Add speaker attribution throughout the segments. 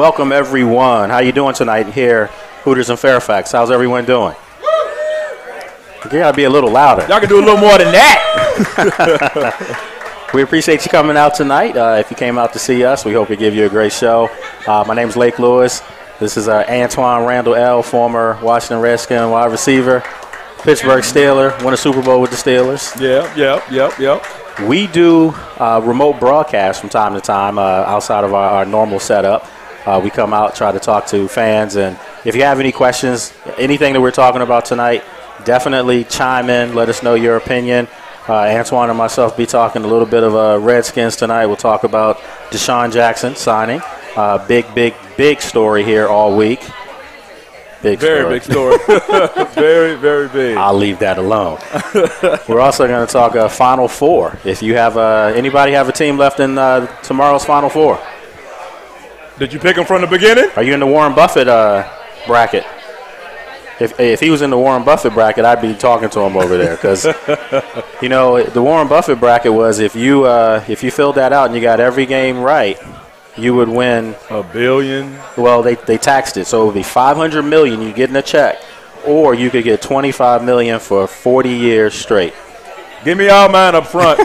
Speaker 1: welcome everyone. How you doing tonight here, Hooters in Fairfax? How's everyone doing? You gotta be a little louder.
Speaker 2: Y'all can do a little more than that.
Speaker 1: We appreciate you coming out tonight. If you came out to see us, we hope we give you a great show. My name's Lake Lewis. This is Antwaan Randle, former Washington Redskins wide receiver, Pittsburgh Steeler, won a Super Bowl with the Steelers.
Speaker 2: Yep.
Speaker 1: We do remote broadcasts from time to time outside of our normal setup. We come out, try to talk to fans, and if you have any questions, anything that we're talking about tonight, definitely chime in. Let us know your opinion. Antwaan and myself be talking a little bit of Redskins tonight. We'll talk about Deshaun Jackson signing. Big story here all week. Very big story.
Speaker 2: Very, very big.
Speaker 1: I'll leave that alone. We're also going to talk Final Four. If you have anybody have a team left in tomorrow's Final Four?
Speaker 2: Did you pick them from the beginning?
Speaker 1: Are you in the Warren Buffett bracket? If he was in the Warren Buffett bracket, I'd be talking to him over there because, you know, the Warren Buffett bracket was if you filled that out and you got every game right, you would win
Speaker 2: $1 billion.
Speaker 1: Well, they taxed it, so it would be $500 million you get in a check, or you could get $25 million for 40 years straight.
Speaker 2: Give me all mine up front.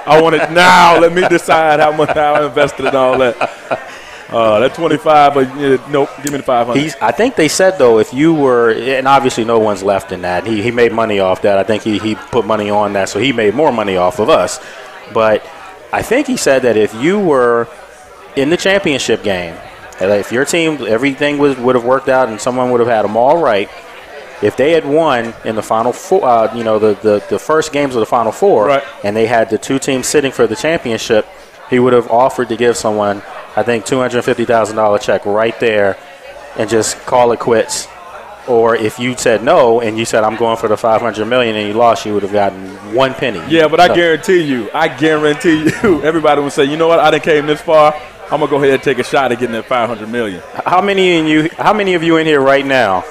Speaker 2: I want it now. Let me decide how much I invested in all that. That 25, but nope. Give me the 500.
Speaker 1: I think they said though, if you were, and obviously no one's left in that. He made money off that. I think he put money on that, so he made more money off of us. But I think he said that if you were in the championship game, if your team, everything would have worked out and someone would have had them all right, if they had won in the Final Four, the first games of the Final Four,
Speaker 2: right,
Speaker 1: and they had the two teams sitting for the championship, he would have offered to give someone, I think, $250,000 check right there and just call it quits. Or if you said no and you said I'm going for the $500 million and you lost, you would have gotten one penny.
Speaker 2: Yeah, but I guarantee you, everybody would say, you know what, I done came this far. I'm gonna go ahead and take a shot at getting that $500 million.
Speaker 1: How many of you in here right now,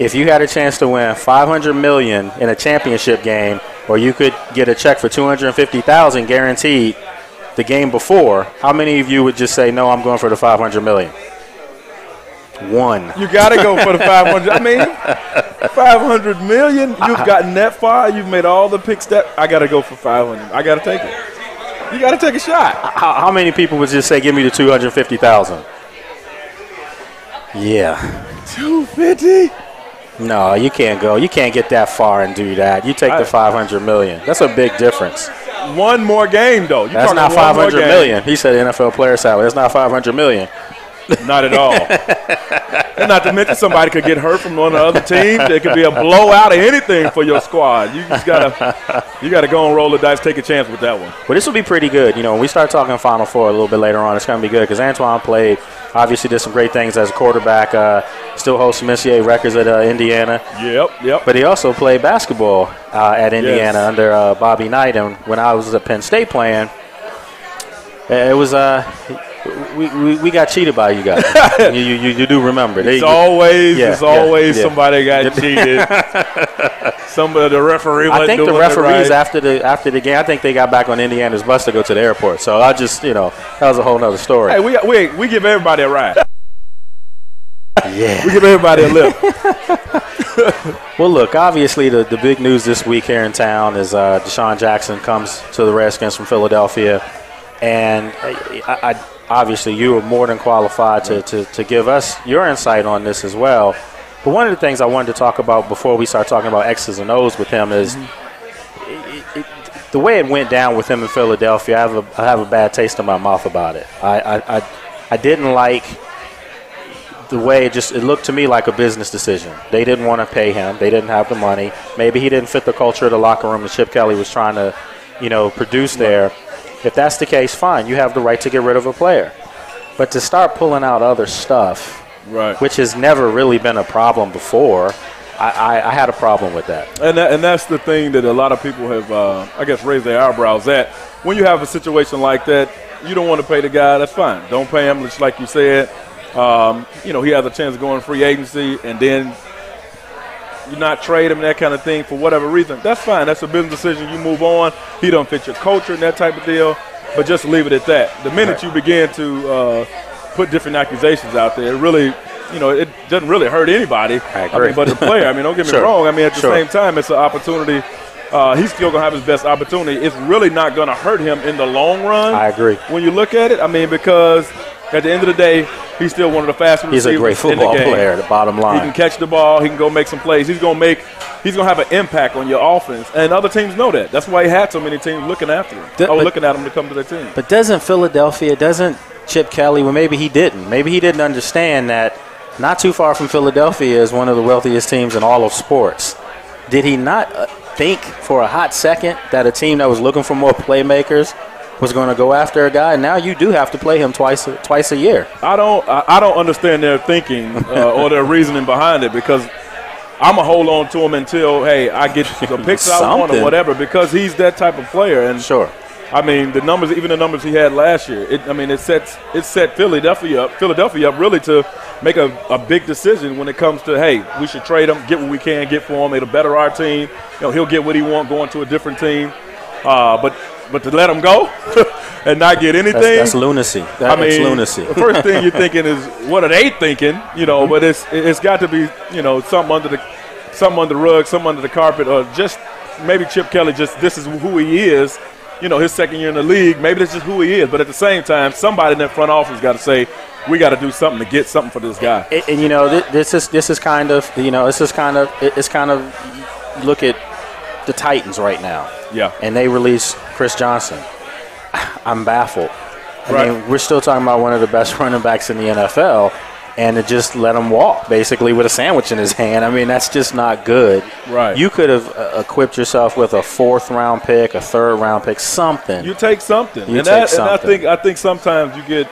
Speaker 1: if you had a chance to win $500 million in a championship game, or you could get a check for $250,000 guaranteed the game before, how many of you would just say no? I'm going for the $500 million. One.
Speaker 2: You gotta go for the 500. I mean, $500 million. You've gotten that far. You've made all the picks. That I gotta go for 500. I gotta take it. You got to take a shot.
Speaker 1: How many people would just say, give me the $250,000? Yeah.
Speaker 2: $250?
Speaker 1: No, you can't go. You can't get that far and do that. You take the $500 million. That's a big difference.
Speaker 2: One more game, though.
Speaker 1: That's not $500 million. He said NFL player salary. That's not $500 million.
Speaker 2: Not at all. And not to mention somebody could get hurt from one of the other teams. There could be a blowout of anything for your squad. You just gotta go and roll the dice, take a chance with that one.
Speaker 1: Well, this will be pretty good. You know, when we start talking Final Four a little bit later on, it's going to be good because Antwaan played, obviously did some great things as a quarterback, still holds some NCAA records at Indiana.
Speaker 2: Yep.
Speaker 1: But he also played basketball at Indiana under Bobby Knight. And when I was at Penn State playing, it was we got cheated by you guys. you do remember.
Speaker 2: It's always somebody got cheated. Somebody, the referee.
Speaker 1: I think the referees after the game, I think they got back on Indiana's bus to go to the airport. So I just, that was a whole nother story.
Speaker 2: Hey, we give everybody a ride.
Speaker 1: Yeah.
Speaker 2: We give everybody a lift.
Speaker 1: Well, look, obviously the big news this week here in town is Deshaun Jackson comes to the Redskins from Philadelphia. And I obviously you are more than qualified to give us your insight on this as well. But one of the things I wanted to talk about before we start talking about X's and O's with him is the way it went down with him in Philadelphia. I have a bad taste in my mouth about it. I didn't like the way it looked to me like a business decision. They didn't want to pay him. They didn't have the money. Maybe he didn't fit the culture of the locker room that Chip Kelly was trying to, produce there. If that's the case, fine. You have the right to get rid of a player. But to start pulling out other stuff,
Speaker 2: right,
Speaker 1: which has never really been a problem before, I had a problem with that.
Speaker 2: And that's the thing that a lot of people have, raised their eyebrows at. When you have a situation like that, you don't want to pay the guy, that's fine. Don't pay him, just like you said. He has a chance of going free agency, and then you not trade him and that kind of thing for whatever reason. That's fine. That's a business decision. You move on. He don't fit your culture and that type of deal. But just leave it at that. The minute you begin to put different accusations out there. It really, it doesn't really hurt anybody.
Speaker 1: I agree.
Speaker 2: But the player. Don't get me wrong. At the same time, it's an opportunity. He's still going to have his best opportunity. It's really not going to hurt him in the long run.
Speaker 1: I agree.
Speaker 2: When you look at it, because at the end of the day, he's still one of the fastest receivers
Speaker 1: He's a great football player, the bottom line.
Speaker 2: He can catch the ball. He can go make some plays. He's going to have an impact on your offense. And other teams know that. That's why he had so many teams looking after him. Looking at him to come to their team.
Speaker 1: But doesn't Chip Kelly, well, maybe he didn't understand that not too far from Philadelphia is one of the wealthiest teams in all of sports. Did he not think for a hot second that a team that was looking for more playmakers was going to go after a guy? Now you do have to play him twice a year.
Speaker 2: I don't understand their thinking or their reasoning behind it, because I'm going to hold on to him until, hey, I get the picks I want or whatever, because he's that type of player. And
Speaker 1: sure.
Speaker 2: The numbers he had last year, it set Philadelphia up really to make a big decision when it comes to, hey, we should trade him, get what we can get for him. It'll better our team. He'll get what he wants going to a different team. But to let him go and not get anything.
Speaker 1: That's lunacy. That's lunacy.
Speaker 2: The first thing you're thinking is, what are they thinking? But it's got to be, something under the rug, something under the carpet, or just maybe Chip Kelly this is who he is. His second year in the league, maybe that's just who he is. But at the same time, somebody in that front office got to say, we got to do something to get something for this guy.
Speaker 1: And this is kind of look at the Titans right now.
Speaker 2: Yeah.
Speaker 1: And they release Chris Johnson. I'm baffled.
Speaker 2: Right.
Speaker 1: We're still talking about one of the best running backs in the NFL, and to just let him walk basically with a sandwich in his hand. That's just not good.
Speaker 2: Right.
Speaker 1: You could have equipped yourself with a 4th-round pick, a 3rd-round pick, something.
Speaker 2: You take something.
Speaker 1: And
Speaker 2: I think sometimes you get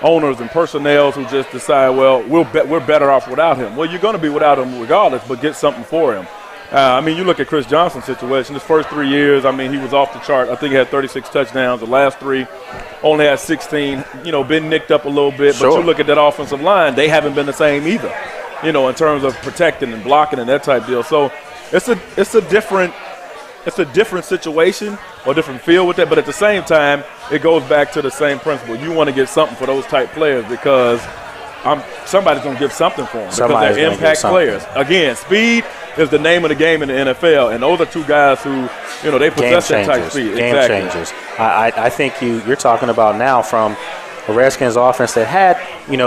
Speaker 2: owners and personnel who just decide, well, we're better off without him. Well, you're going to be without him regardless, but get something for him. You look at Chris Johnson's situation. His first 3 years, he was off the chart. I think he had 36 touchdowns. The last 3 only had 16. Been nicked up a little bit.
Speaker 1: Sure.
Speaker 2: But you look at that offensive line, they haven't been the same either, in terms of protecting and blocking and that type deal. So it's a different situation or different feel with that. But at the same time, it goes back to the same principle. You want to get something for those type players because somebody's going to give something for them because they're impact players. Again, speed is the name of the game in the NFL, and those are two guys who, they possess that type of speed.
Speaker 1: Game changers. I think you're talking about now from a Redskins offense that had,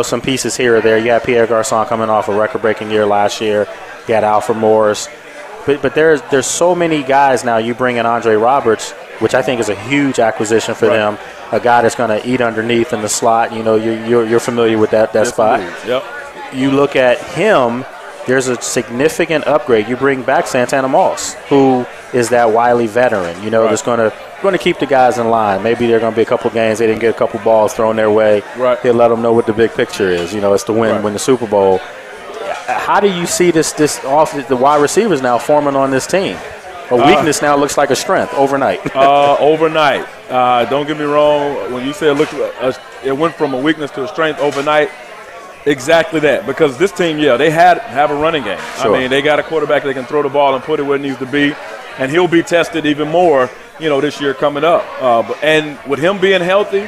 Speaker 1: some pieces here or there. You had Pierre Garçon coming off a record-breaking year last year. You had Alfred Morris. But there's so many guys now. You bring in Andre Roberts, which I think is a huge acquisition for them. A guy that's going to eat underneath in the slot. You're familiar with that spot.
Speaker 2: Yep.
Speaker 1: You look at him. There's a significant upgrade. You bring back Santana Moss, who is that wily veteran, that's going to keep the guys in line. Maybe there are going to be a couple games they didn't get a couple balls thrown their way.
Speaker 2: Right.
Speaker 1: He'll let them know what the big picture is. It's to win the Super Bowl. How do you see this the wide receivers now forming on this team? A weakness now looks like a strength overnight.
Speaker 2: Overnight. Don't get me wrong. When you say it went from a weakness to a strength overnight, exactly that. Because this team, they have a running game.
Speaker 1: Sure.
Speaker 2: They got a quarterback that can throw the ball and put it where it needs to be, and he'll be tested even more, this year coming up. And with him being healthy,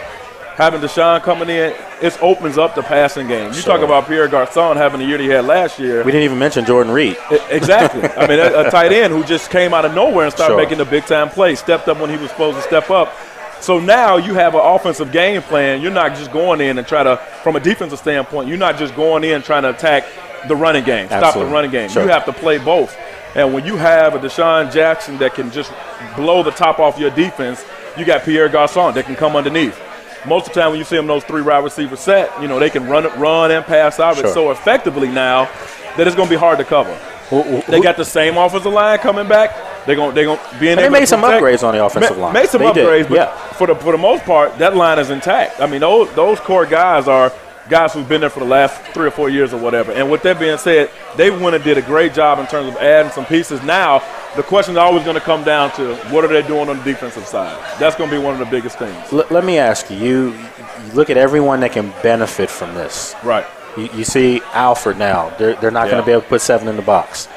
Speaker 2: having Deshaun coming in, it opens up the passing game. You talk about Pierre Garçon having the year that he had last year.
Speaker 1: We didn't even mention Jordan Reed.
Speaker 2: Exactly. A tight end who just came out of nowhere and started making the big-time plays, stepped up when he was supposed to step up. So now you have an offensive game plan. You're not just going in and try to, from a defensive standpoint, you're not just going in trying to attack the running game, stop the running game. Sure. You have to play both. And when you have a Deshaun Jackson that can just blow the top off your defense, you got Pierre Garçon that can come underneath. Most of the time when you see them those 3 wide receivers set, they can run and pass out of it so effectively now that it's going to be hard to cover. They got the same offensive line coming back. They're going to be in there.
Speaker 1: They made some upgrades on the offensive line.
Speaker 2: Made some upgrades, but for the most part, that line is intact. Those core guys are guys who've been there for the last 3 or 4 years or whatever. And with that being said, they went and did a great job in terms of adding some pieces. Now, the question is always going to come down to what are they doing on the defensive side. That's going to be one of the biggest things.
Speaker 1: Let me ask you. You look at everyone that can benefit from this.
Speaker 2: Right.
Speaker 1: You see Alfred now. They're not going to be able to put 7 in the box.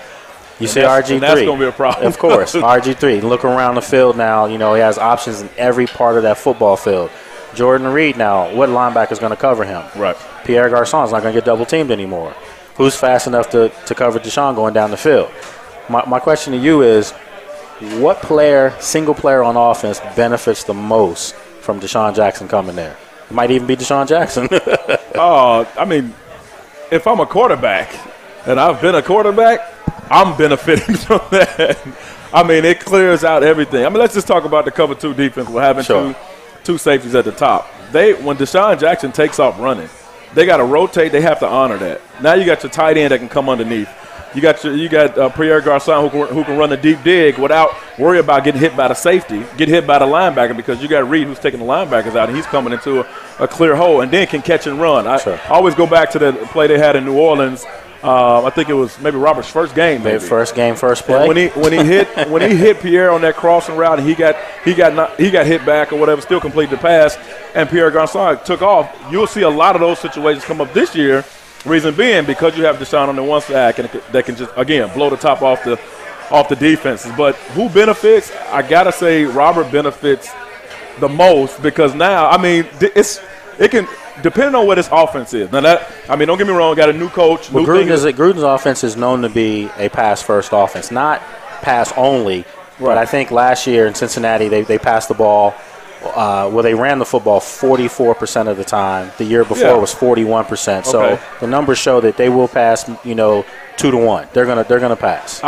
Speaker 1: You see RG3.
Speaker 2: And that's going to be a problem.
Speaker 1: Of course, RG3. Look around the field now. He has options in every part of that football field. Jordan Reed now, what linebacker is going to cover him?
Speaker 2: Right.
Speaker 1: Pierre Garçon's not going to get double teamed anymore. Who's fast enough to cover Deshaun going down the field? My question to you is, what single player on offense benefits the most from Deshaun Jackson coming there? It might even be Deshaun Jackson.
Speaker 2: I mean, if I'm a quarterback and I've been a quarterback, I'm benefiting from that. I mean, it clears out everything. I mean, let's just talk about the cover 2 defense. We're having two safeties at the top. When Deshaun Jackson takes off running, they got to rotate. They have to honor that. Now you got your tight end that can come underneath. You got Pierre Garçon who can run a deep dig without worry about getting hit by the safety, get hit by the linebacker, because you got Reed who's taking the linebackers out and he's coming into a clear hole and then can catch and run. I always go back to the play they had in New Orleans. I think it was maybe Robert's first game.
Speaker 1: First play.
Speaker 2: And when he hit Pierre on that crossing route and he got hit back or whatever, still completed the pass, and Pierre Garçon took off. You'll see a lot of those situations come up this year. Reason being, because you have Deshaun on the one side that can just, again, blow the top off the defenses. But who benefits? I gotta say Robert benefits the most, because now, I mean, it can, depending on what his offense is. Now don't get me wrong, got a new coach.
Speaker 1: Well, Gruden's offense is known to be a pass-first offense, not pass-only. Right. But I think last year in Cincinnati they passed the ball. They ran the football 44% of the time. The year before was 41%. So the numbers show that they will pass, 2-1. They're gonna pass.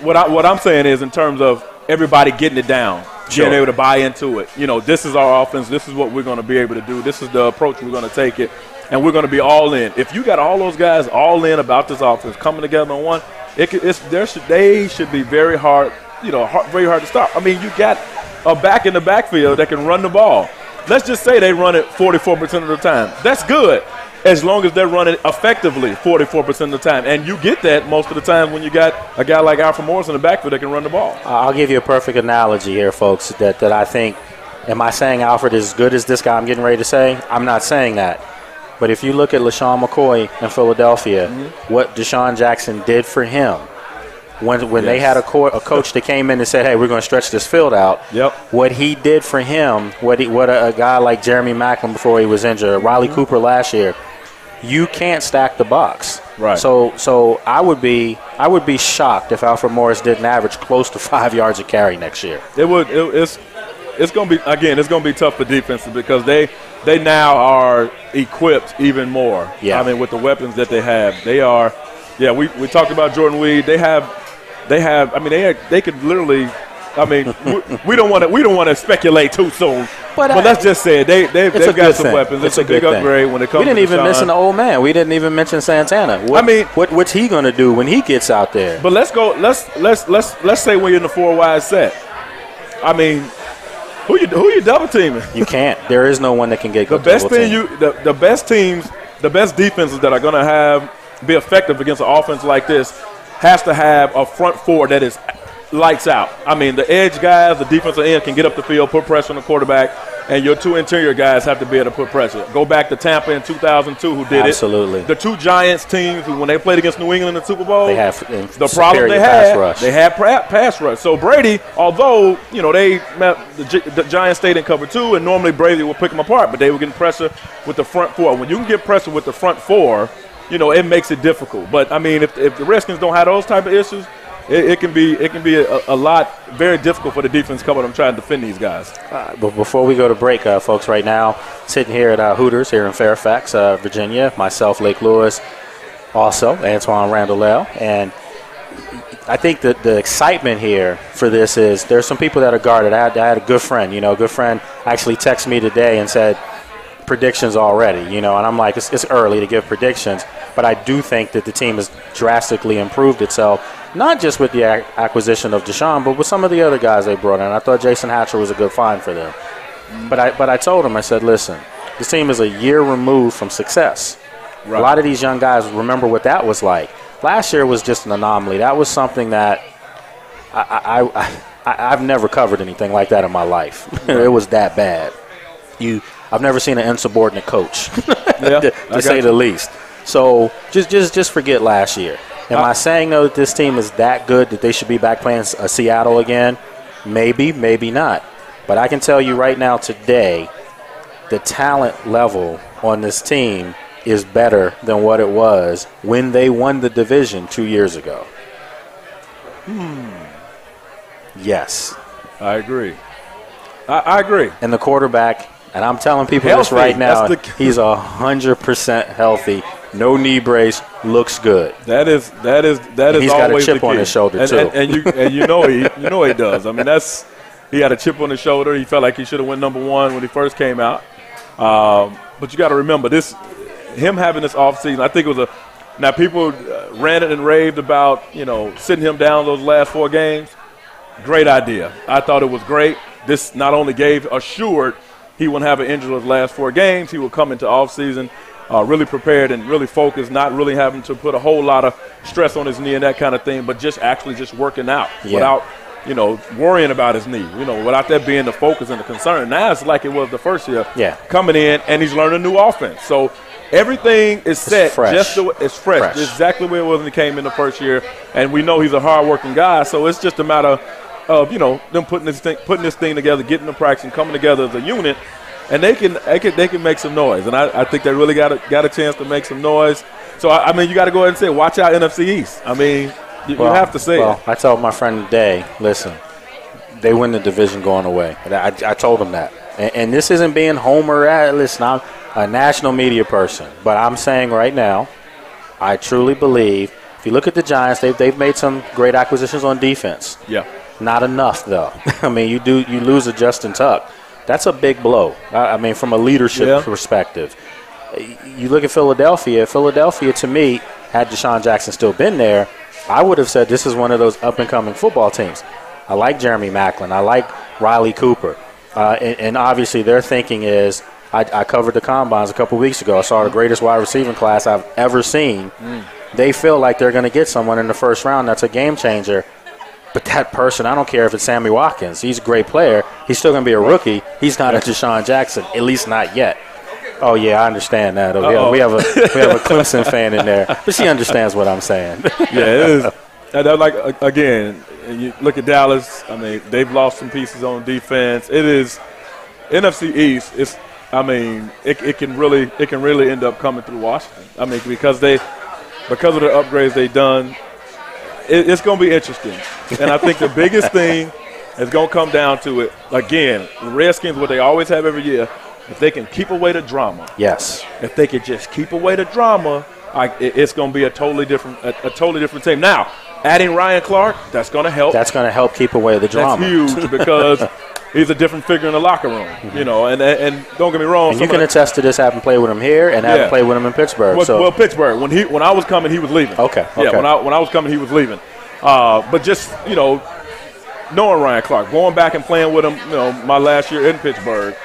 Speaker 2: What I'm saying is, in terms of everybody getting it down, being able to buy into it. This is our offense. This is what we're going to be able to do. This is the approach we're going to take it, and we're going to be all in. If you got all those guys all in about this offense coming together on one, they should be very hard, very hard to stop. I mean, you got a back in the backfield that can run the ball. Let's just say they run it 44% of the time. That's good, as long as they're running effectively 44% of the time. And you get that most of the time when you got a guy like Alfred Morris in the backfield that can run the ball.
Speaker 1: I'll give you a perfect analogy here, folks, that I think – am I saying Alfred is as good as this guy I'm getting ready to say? I'm not saying that. But if you look at LaShawn McCoy in Philadelphia, what Deshaun Jackson did for him, when they had a coach that came in and said, hey, we're going to stretch this field out, what he did for him, what a guy like Jeremy Maclin before he was injured, Riley Cooper last year, you can't stack the box.
Speaker 2: Right.
Speaker 1: So I would be shocked if Alfred Morris didn't average close to 5 yards a carry next year.
Speaker 2: It's going to be tough for defenses, because they now are equipped even more.
Speaker 1: Yeah.
Speaker 2: I mean, with the weapons that they have, they are. Yeah, we talked about Jordan Reed. They could literally. I mean, we don't want to speculate too soon. But let's just say they've got some weapons. It's a big upgrade when it comes.
Speaker 1: We didn't even mention the old man. We didn't even mention Santana. What's he going to do when he gets out there?
Speaker 2: But let's go. Let's say we're in the 4 wide set. I mean, who you double teaming?
Speaker 1: You can't. There is no one that can get
Speaker 2: the best thing. The best teams, the best defenses that are going to be effective against an offense like this has to have a front 4 that is lights out. I mean, the edge guys, the defensive end can get up the field, put pressure on the quarterback, and your 2 interior guys have to be able to put pressure. Go back to Tampa in 2002, who did
Speaker 1: Absolutely.
Speaker 2: The 2 Giants teams, who, when they played against New England in the Super Bowl,
Speaker 1: they have
Speaker 2: the problem they had pass rush. So Brady, although the Giants stayed in cover 2, and normally Brady would pick them apart, but they were getting pressure with the front 4. When you can get pressure with the front 4, it makes it difficult. But I mean, if the Redskins don't have those type of issues, it can be a lot very difficult for the defense coming and trying to defend these guys.
Speaker 1: But before we go to break, folks, right now sitting here at Hooters here in Fairfax, Virginia, myself, Lake Lewis, also Antwaan Randle, and I think that the excitement here for this is there's some people that are guarded. I had a good friend, actually texted me today and said predictions already, and I'm like, it's early to give predictions, but I do think that the team has drastically improved itself. Not just with the acquisition of Deshaun, but with some of the other guys they brought in. I thought Jason Hatcher was a good find for them. But I told him, I said, listen, this team is a year removed from success. Right. A lot of these young guys remember what that was like. Last year was just an anomaly. That was something that I've never covered anything like that in my life. It was that bad. I've never seen an insubordinate coach, to say the least. So just forget last year. Am I saying, though, that this team is that good that they should be back playing Seattle again? Maybe, maybe not. But I can tell you right now today, the talent level on this team is better than what it was when they won the division 2 years ago. Yes.
Speaker 2: I agree. I agree.
Speaker 1: And the quarterback, and I'm telling people
Speaker 2: Healthy.
Speaker 1: this right now,
Speaker 2: He's
Speaker 1: 100% healthy. No knee brace, looks good.
Speaker 2: That is
Speaker 1: He's
Speaker 2: always
Speaker 1: got a chip
Speaker 2: the
Speaker 1: on
Speaker 2: key.
Speaker 1: his shoulder too.
Speaker 2: And you know he does. I mean, he had a chip on his shoulder. He felt like he should have went number one when he first came out. But you got to remember him having this offseason. I think it was now people ranted and raved about sitting him down those last 4 games. Great idea. I thought it was great. This not only assured he wouldn't have an injury those last 4 games. He would come into offseason really prepared and really focused, not really having to put a whole lot of stress on his knee and that kind of thing, but just working out without worrying about his knee, without that being the focus and the concern. Now it's like it was the first year coming in, and he's learning a new offense. So everything is set it's fresh. Exactly where it was when he came in the first year, and we know he's a hard-working guy, so it's just a matter of them putting this thing together, getting the practice, and coming together as a unit, and they can make some noise. And I think they really got a chance to make some noise. So I mean, you got to go ahead and say, watch out NFC East. I mean, you have to say it.
Speaker 1: I told my friend today, listen, they win the division going away. I told him that. And this isn't being Homer. Listen, I'm a national media person. But I'm saying right now, I truly believe, if you look at the Giants, they've made some great acquisitions on defense.
Speaker 2: Yeah.
Speaker 1: Not enough, though. I mean, you lose a Justin Tuck. That's a big blow. I mean, from a leadership perspective. You look at Philadelphia. Philadelphia, to me, had Deshaun Jackson still been there, I would have said this is one of those up-and-coming football teams. I like Jeremy Maclin. I like Riley Cooper. And obviously their thinking is, I covered the combines a couple weeks ago. I saw the greatest wide receiving class I've ever seen. They feel like they're going to get someone in the first round that's a game changer. But that person, I don't care if it's Sammy Watkins. He's a great player. He's still going to be a rookie. He's not a Deshaun Jackson, at least not yet. Oh, yeah, I understand that. We have a Clemson fan in there. But she understands what I'm saying.
Speaker 2: Yeah, it is. Like, again, you look at Dallas. I mean, they've lost some pieces on defense. It is NFC East. It can really end up coming through Washington. I mean, because of the upgrades they've done, it's going to be interesting. And I think the biggest thing is going to come down to it. Again, the Redskins, what they always have every year, if they can keep away the drama.
Speaker 1: Yes.
Speaker 2: If they can just keep away the drama, it's going to be a totally different team. Now, adding Ryan Clark, that's going to help.
Speaker 1: That's going to help keep away the drama.
Speaker 2: That's huge because he's a different figure in the locker room, and don't get me wrong.
Speaker 1: And you can attest to this, having played with him here and having played with him in Pittsburgh.
Speaker 2: Well, Pittsburgh, when I was coming, he was leaving.
Speaker 1: Okay.
Speaker 2: Yeah, when I was coming, he was leaving. But just, knowing Ryan Clark, going back and playing with him, my last year in Pittsburgh,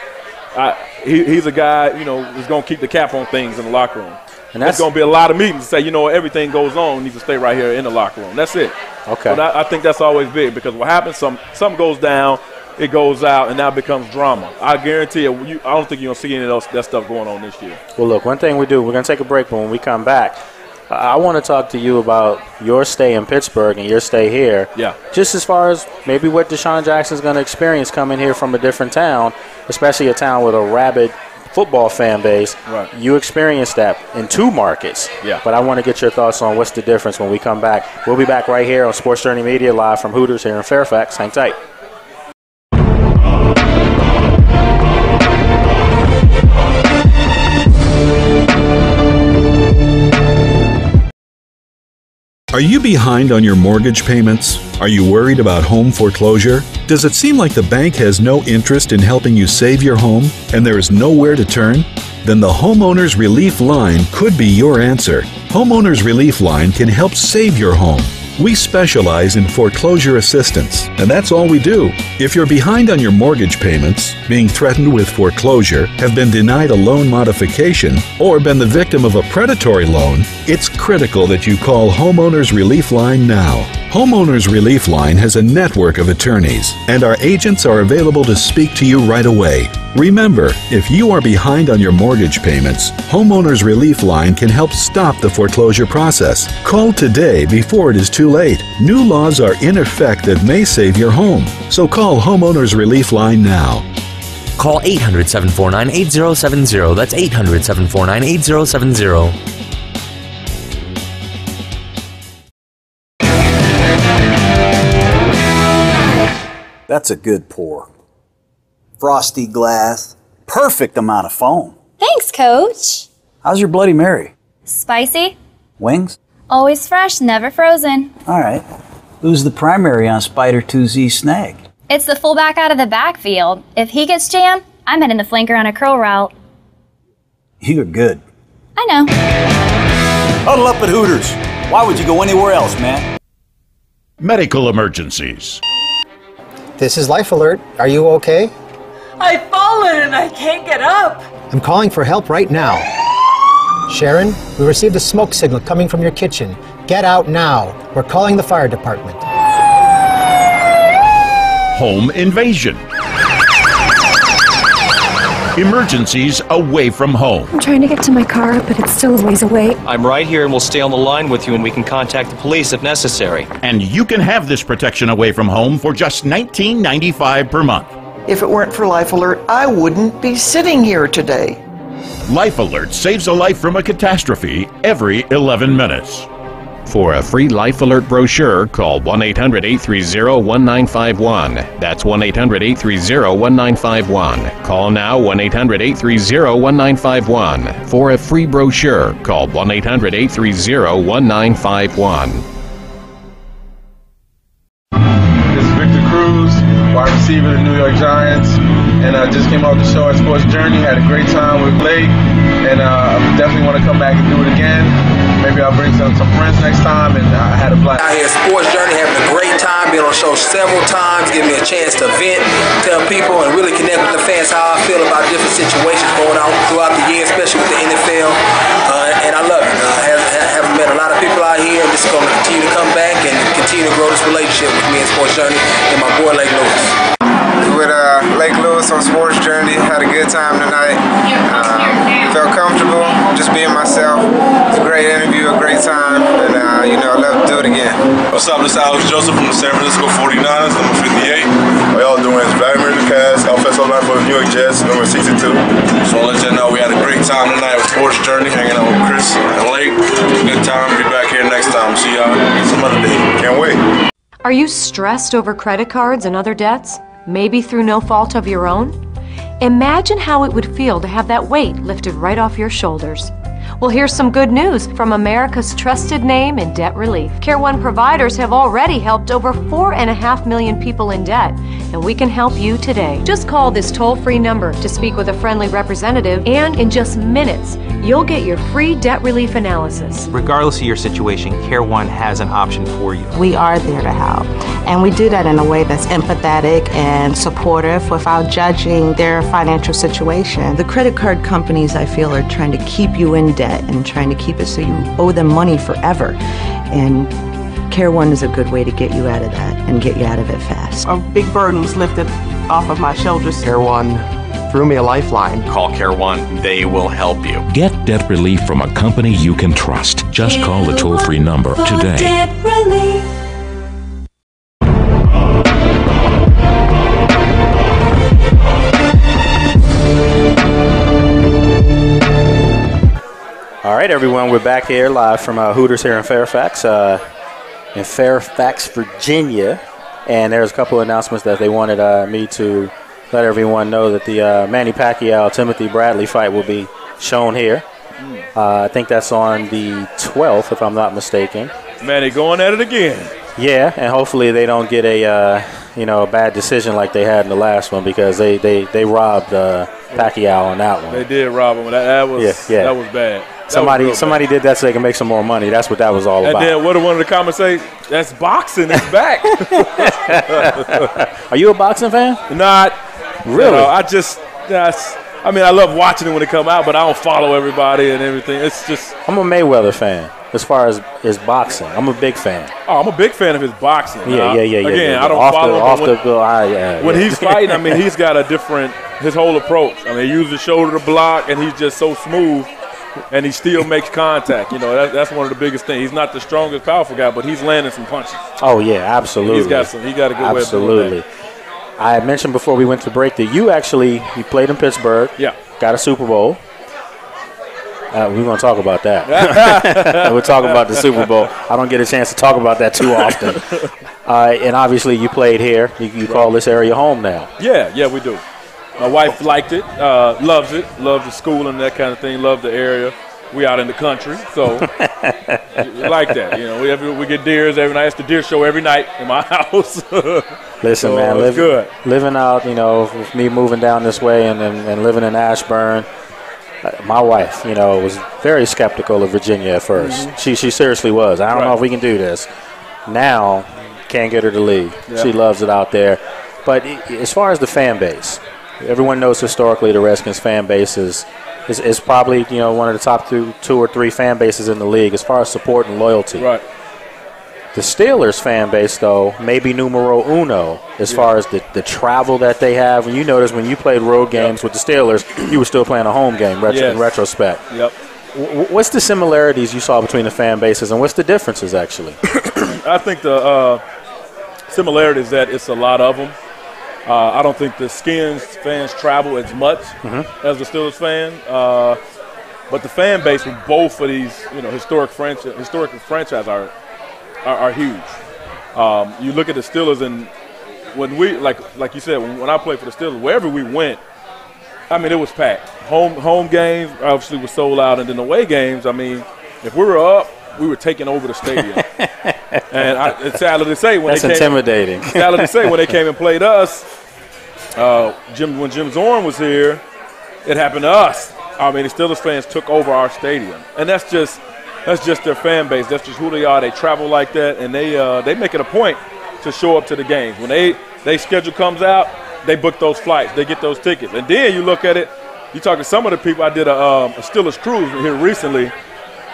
Speaker 2: he's a guy, who's going to keep the cap on things in the locker room. And there's going to be a lot of meetings to say, everything goes on, needs to stay right here in the locker room. That's it.
Speaker 1: Okay.
Speaker 2: But I think that's always big because what happens, something goes down, it goes out, and now it becomes drama. I guarantee you, I don't think you're going to see any of that stuff going on this year.
Speaker 1: Well, look, one thing we're going to take a break, but when we come back, I want to talk to you about your stay in Pittsburgh and your stay here.
Speaker 2: Yeah.
Speaker 1: Just as far as maybe what Deshaun Jackson's going to experience coming here from a different town, especially a town with a rabid football fan base.
Speaker 2: Right.
Speaker 1: You experienced that in 2 markets.
Speaker 2: Yeah.
Speaker 1: But I want to get your thoughts on what's the difference when we come back. We'll be back right here on Sports Journey Media live from Hooters here in Fairfax. Hang tight.
Speaker 3: Are you behind on your mortgage payments? Are you worried about home foreclosure? Does it seem like the bank has no interest in helping you save your home and there is nowhere to turn? Then the Homeowners Relief Line could be your answer. Homeowners Relief Line can help save your home. We specialize in foreclosure assistance, and that's all we do. If you're behind on your mortgage payments, being threatened with foreclosure, have been denied a loan modification, or been the victim of a predatory loan, it's critical that you call Homeowners Relief Line now. Homeowners Relief Line has a network of attorneys, and our agents are available to speak to you right away. Remember, if you are behind on your mortgage payments, Homeowners Relief Line can help stop the foreclosure process. Call today before it is too late. New laws are in effect that may save your home. So call Homeowners Relief Line now.
Speaker 4: Call 800-749-8070. That's 800-749-8070.
Speaker 5: That's a good pour. Frosty glass, perfect amount of foam.
Speaker 6: Thanks, Coach.
Speaker 5: How's your Bloody Mary?
Speaker 6: Spicy?
Speaker 5: Wings?
Speaker 6: Always fresh, never frozen.
Speaker 5: All right. Who's the primary on Spider 2Z Snag?
Speaker 6: It's the fullback out of the backfield. If he gets jammed, I'm heading the flanker on a curl route.
Speaker 5: You're good.
Speaker 6: I know.
Speaker 5: Huddle up at Hooters. Why would you go anywhere else, man?
Speaker 7: Medical emergencies.
Speaker 8: This is Life Alert. Are you okay?
Speaker 9: I've fallen and I can't get up.
Speaker 8: I'm calling for help right now. Sharon, we received a smoke signal coming from your kitchen. Get out now. We're calling the fire department.
Speaker 7: Home invasion. Emergencies away from home.
Speaker 10: I'm trying to get to my car, but it's still a ways away.
Speaker 11: I'm right here and we'll stay on the line with you and we can contact the police if necessary.
Speaker 7: And you can have this protection away from home for just $19.95 per month.
Speaker 9: If it weren't for Life Alert, I wouldn't be sitting here today.
Speaker 7: Life Alert saves a life from a catastrophe every 11 minutes. For a free Life Alert brochure, call 1-800-830-1951. That's 1-800-830-1951. Call now 1-800-830-1951. For a free brochure, call 1-800-830-1951.
Speaker 12: This is Victor Cruz, wide receiver of the New York Giants, and I just came off the show at Sports Journey. Had a great time with Blake, and I definitely want to come back and do it again. Maybe I'll bring some friends next time, and I had a blast.
Speaker 13: Out here at Sports Journey, having a great time, been on the show several times, giving me a chance to vent, tell people, and really connect with the fans how I feel about different situations going on throughout the year, especially with the NFL, and I love it. Having met a lot of people out here, and just going to continue to come back and continue to grow this relationship with me at Sports Journey and my boy Lake Lewis.
Speaker 14: With Lake Lewis on Sports Journey, had a good time tonight. Felt comfortable, just being myself. It was a great interview, a great time, and I love to do it again.
Speaker 15: What's up, this is Alex Joseph from the San Francisco 49ers, number 58. How y'all doing? It's Vladimir Lucas, offensive line for the New York Jets, number 62. So I'll let you know we had a great time tonight with Sports Journey, hanging out with Chris and Lake. Good time, be back here next time. See y'all some other day. Can't wait.
Speaker 16: Are you stressed over credit cards and other debts? Maybe through no fault of your own? Imagine how it would feel to have that weight lifted right off your shoulders. Well, here's some good news from America's trusted name in debt relief. Care One providers have already helped over 4.5 million people in debt, and we can help you today. Just call this toll-free number to speak with a friendly representative, and in just minutes, you'll get your free debt relief analysis.
Speaker 17: Regardless of your situation, Care One has an option for you.
Speaker 18: We are there to help, and we do that in a way that's empathetic and supportive without judging their financial situation.
Speaker 19: The credit card companies, I feel, are trying to keep you in debt and trying to keep it so you owe them money forever. And Care One is a good way to get you out of that and get you out of it fast.
Speaker 20: A big burden was lifted off of my shoulders.
Speaker 21: Care One threw me a lifeline.
Speaker 11: Call Care One. They will help you.
Speaker 22: Get debt relief from a company you can trust. Just call the toll-free number today.
Speaker 23: Debt relief.
Speaker 1: All right, everyone, we're back here live from Hooters here in Fairfax, Virginia. And there's a couple of announcements that they wanted me to let everyone know that the Manny Pacquiao-Timothy Bradley fight will be shown here. I think that's on the 12th, if I'm not mistaken.
Speaker 2: Manny going at it again.
Speaker 1: Yeah, and hopefully they don't get a bad decision like they had in the last one, because they robbed Pacquiao on that one.
Speaker 2: They did rob him. That was bad.
Speaker 1: Somebody did that so they can make some more money. That's what that was all about.
Speaker 2: And then what did one of the comments say? That's boxing. It's back.
Speaker 1: Are you a boxing fan?
Speaker 2: Not
Speaker 1: really.
Speaker 2: I love watching it when it come out, but I don't follow everybody and everything. It's just
Speaker 1: I'm a Mayweather fan. as far as his boxing? I'm a big fan.
Speaker 2: Oh, I'm a big fan of his boxing.
Speaker 1: Yeah.
Speaker 2: Again, I don't follow him. When he's fighting, I mean, he's got his whole approach. I mean, he uses his shoulder to block, and he's just so smooth, and he still makes contact. You know, that's one of the biggest things. He's not the strongest, powerful guy, but he's landing some punches.
Speaker 1: Oh, yeah, absolutely.
Speaker 2: He got a good way of doing that.
Speaker 1: I had mentioned before we went to break that you played in Pittsburgh.
Speaker 2: Yeah.
Speaker 1: Got a Super Bowl. We're going to talk about that. We'll talk about the Super Bowl. I don't get a chance to talk about that too often. And obviously you played here. You call this area home now.
Speaker 2: Yeah, we do. My wife liked it, loves it, loves the school and that kind of thing, loved the area. We out in the country, so like that. You know, we get deers every night. It's the deer show every night in my house.
Speaker 1: Listen,
Speaker 2: so,
Speaker 1: man, living out, you know, with me moving down this way and living in Ashburn, my wife, you know, was very skeptical of Virginia at first. Mm-hmm. She seriously was. I don't know if we can do this. Now, can't get her to leave. Yeah. She loves it out there. But as far as the fan base, everyone knows historically the Redskins fan base is probably, you know, one of the top two or three fan bases in the league as far as support and loyalty.
Speaker 2: Right.
Speaker 1: The Steelers fan base, though, may be numero uno as far as the travel that they have. And you notice when you played road games with the Steelers, you were still playing a home game in retrospect.
Speaker 2: Yep.
Speaker 1: What's the similarities you saw between the fan bases, and what's the differences, actually?
Speaker 2: I think the similarity is that it's a lot of them. I don't think the Skins fans travel as much as the Steelers fan. But the fan base with both of these, you know, historic franchise are huge. You look at the Steelers, and when we like you said, when I played for the Steelers, wherever we went, I mean, it was packed. Home games obviously were sold out, and then away games, I mean, if we were up, we were taking over the stadium. And it's sadly to say when
Speaker 1: that's intimidating.
Speaker 2: Sadly to say when they came and played us, when Jim Zorn was here, it happened to us. I mean, the Steelers fans took over our stadium, and that's just their fan base. That's just who they are. They travel like that, and they make it a point to show up to the games. When they schedule comes out, they book those flights. They get those tickets. And then you look at it, you talk to some of the people. I did a Steelers cruise here recently,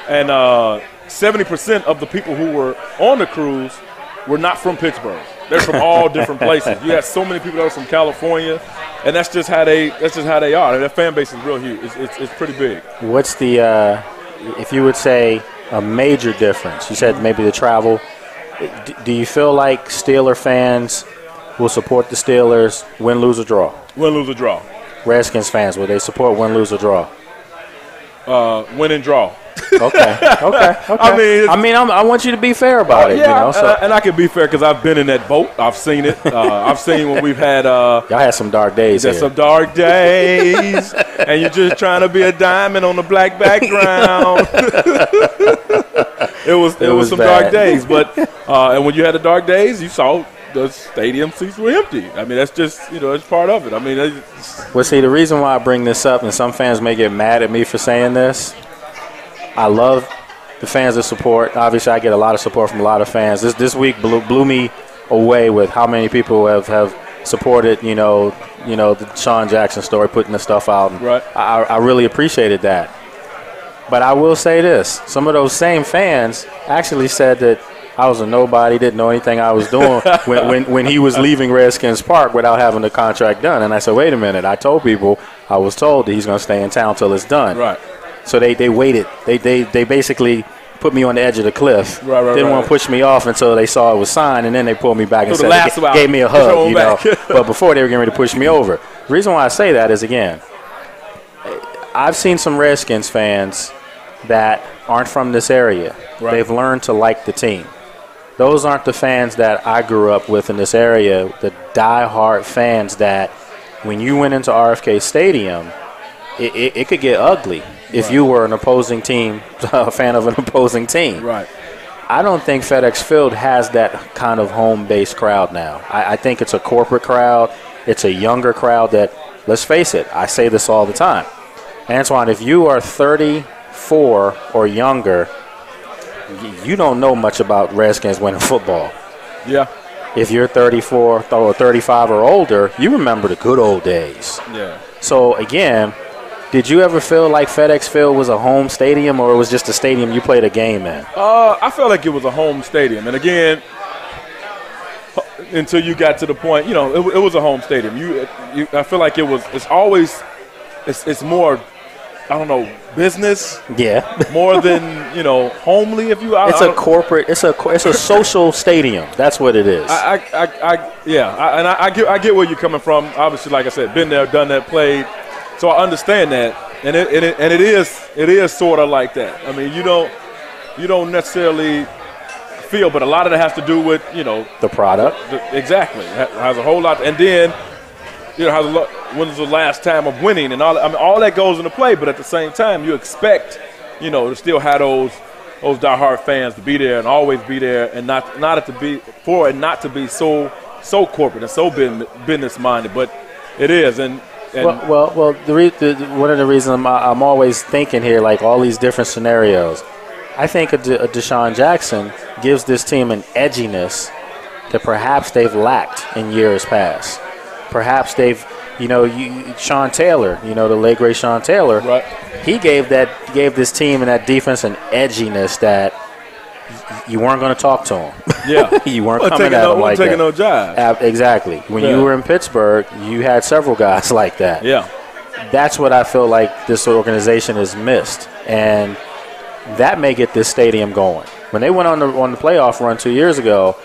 Speaker 2: and 70% of the people who were on the cruise were not from Pittsburgh. They're from all different places. You have so many people that are from California, and that's just how they are. And their fan base is real huge. It's pretty big.
Speaker 1: What's the if you would say a major difference? You said maybe the travel. Do you feel like Steeler fans will support the Steelers win, lose, or draw?
Speaker 2: Win, lose, or draw.
Speaker 1: Redskins fans, will they support win, lose, or draw?
Speaker 2: Win and draw.
Speaker 1: Okay. I want you to be fair about it.
Speaker 2: Yeah,
Speaker 1: you know,
Speaker 2: and I can be fair because I've been in that boat. I've seen it. I've seen when we've had.
Speaker 1: Y'all had some dark days.
Speaker 2: There's some dark days, and you're just trying to be a diamond on the black background. It was some
Speaker 1: bad.
Speaker 2: dark days, but and when you had the dark days, you saw the stadium seats were empty. I mean, that's just it's part of it. I mean,
Speaker 1: well, see, the reason why I bring this up, and some fans may get mad at me for saying this. I love the fans that support. Obviously, I get a lot of support from a lot of fans. This week blew me away with how many people have supported, the Deshaun Jackson story, putting the stuff out. And
Speaker 2: right.
Speaker 1: I really appreciated that. But I will say this. Some of those same fans actually said that I was a nobody, didn't know anything I was doing when he was leaving Redskins Park without having the contract done. And I said, wait a minute. I was told that he's going to stay in town till it's done.
Speaker 2: Right.
Speaker 1: So they waited. They basically put me on the edge of the cliff. Didn't want to push me off until they saw it was signed, and then they pulled me back and gave me a hug. But before they were getting ready to push me over. The reason why I say that is, again, I've seen some Redskins fans that aren't from this area. Right. They've learned to like the team. Those aren't the fans that I grew up with in this area, the diehard fans that when you went into RFK Stadium, it could get ugly if you were an opposing team, a fan of an opposing team.
Speaker 2: Right.
Speaker 1: I don't think FedEx Field has that kind of home-based crowd now. I think it's a corporate crowd. It's a younger crowd that, let's face it, I say this all the time. Antwaan, if you are 34 or younger, you don't know much about Redskins winning football.
Speaker 2: Yeah.
Speaker 1: If you're 34 or 35 or older, you remember the good old days.
Speaker 2: Yeah.
Speaker 1: So, again, Did you ever feel like FedEx Field was a home stadium, or it was just a stadium you played a game in?
Speaker 2: I felt like it was a home stadium. And, again, until you got to the point, it was a home stadium. I feel like it's more, I don't know, business.
Speaker 1: Yeah.
Speaker 2: More than, homely, if you will.
Speaker 1: It's a corporate, it's a social stadium. That's what it is.
Speaker 2: I get where you're coming from. Obviously, like I said, been there, done that, played. So I understand that. And it is sort of like that. I mean, you don't necessarily feel, but a lot of that has to do with,
Speaker 1: the product.
Speaker 2: Exactly. It has a whole lot. And then, when was the last time of winning and all? I mean, all that goes into play. But at the same time, you expect, to still have those diehard fans to be there and always be there, and not to be so corporate and so business minded. But it is, and
Speaker 1: well, one of the reasons I'm always thinking here, like all these different scenarios. I think a Deshaun Jackson gives this team an edginess that perhaps they've lacked in years past. Perhaps they've, Sean Taylor, the late great Sean Taylor,
Speaker 2: right.
Speaker 1: He gave this team and that defense an edginess that you weren't going to talk to him.
Speaker 2: Yeah,
Speaker 1: you weren't coming at him like that.
Speaker 2: Taking no jive.
Speaker 1: Exactly. When you were in Pittsburgh, you had several guys like that.
Speaker 2: Yeah,
Speaker 1: that's what I feel like this organization has missed, and that may get this stadium going. When they went on the playoff run 2 years ago,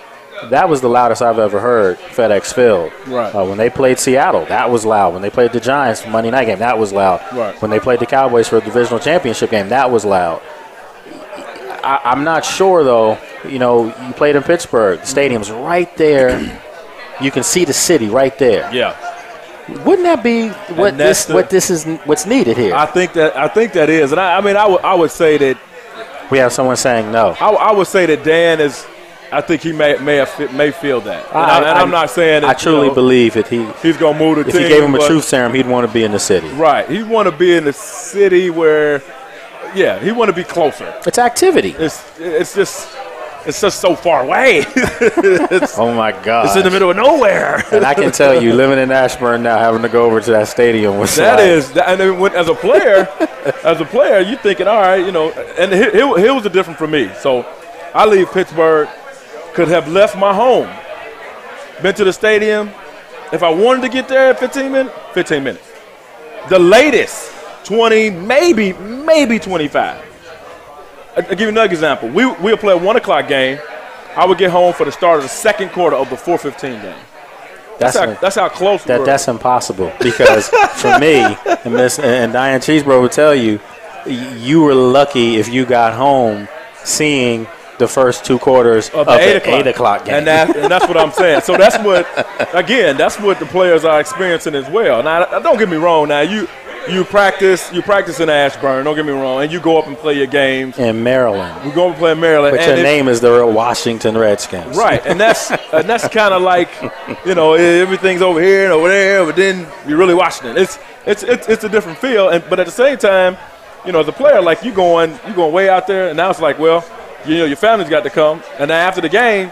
Speaker 1: that was the loudest I've ever heard FedEx Field.
Speaker 2: Right.
Speaker 1: When they played Seattle, that was loud. When they played the Giants Monday night game, that was loud.
Speaker 2: Right.
Speaker 1: When they played the Cowboys for a divisional championship game, that was loud. I'm not sure, though. You played in Pittsburgh. The stadium's right there. You can see the city right there.
Speaker 2: Yeah.
Speaker 1: Wouldn't that be what's needed here?
Speaker 2: I think that is, and I would say that
Speaker 1: we have someone saying no.
Speaker 2: I would say that Dan is. I think he may feel that. And I'm not saying that.
Speaker 1: I truly believe that
Speaker 2: he's going to move the team.
Speaker 1: If you gave him a truth serum, he'd want to be in the city.
Speaker 2: Right. He'd want to be in the city where, he'd want to be closer.
Speaker 1: It's activity.
Speaker 2: It's just so far away.
Speaker 1: Oh, my God.
Speaker 2: It's in the middle of nowhere.
Speaker 1: And I can tell you, living in Ashburn now, having to go over to that stadium was
Speaker 2: and then as a player, you're thinking, all right, and here was the difference for me. So I leave Pittsburgh. Could have left my home, been to the stadium. If I wanted to get there in 15 minutes. The latest, 20, maybe 25. I'll give you another example. We'll play a 1 o'clock game. I would get home for the start of the second quarter of the 4:15 game. That's how close we were.
Speaker 1: That's impossible because for me, and Diane Cheesebro would tell you, you were lucky if you got home seeing the first 2 quarters of the 8 o'clock game.
Speaker 2: And that's what I'm saying. So that's what the players are experiencing as well. Now, don't get me wrong. Now, you practice in Ashburn, don't get me wrong, and you go up and play your games.
Speaker 1: In Maryland.
Speaker 2: We go up and play in Maryland.
Speaker 1: But your name is the real Washington Redskins.
Speaker 2: Right, and that's kind of like, everything's over here and over there, but then you're really Washington. It's a different feel, but at the same time, as a player, like you're going way out there, and now it's like, well, your family's got to come, and then after the game,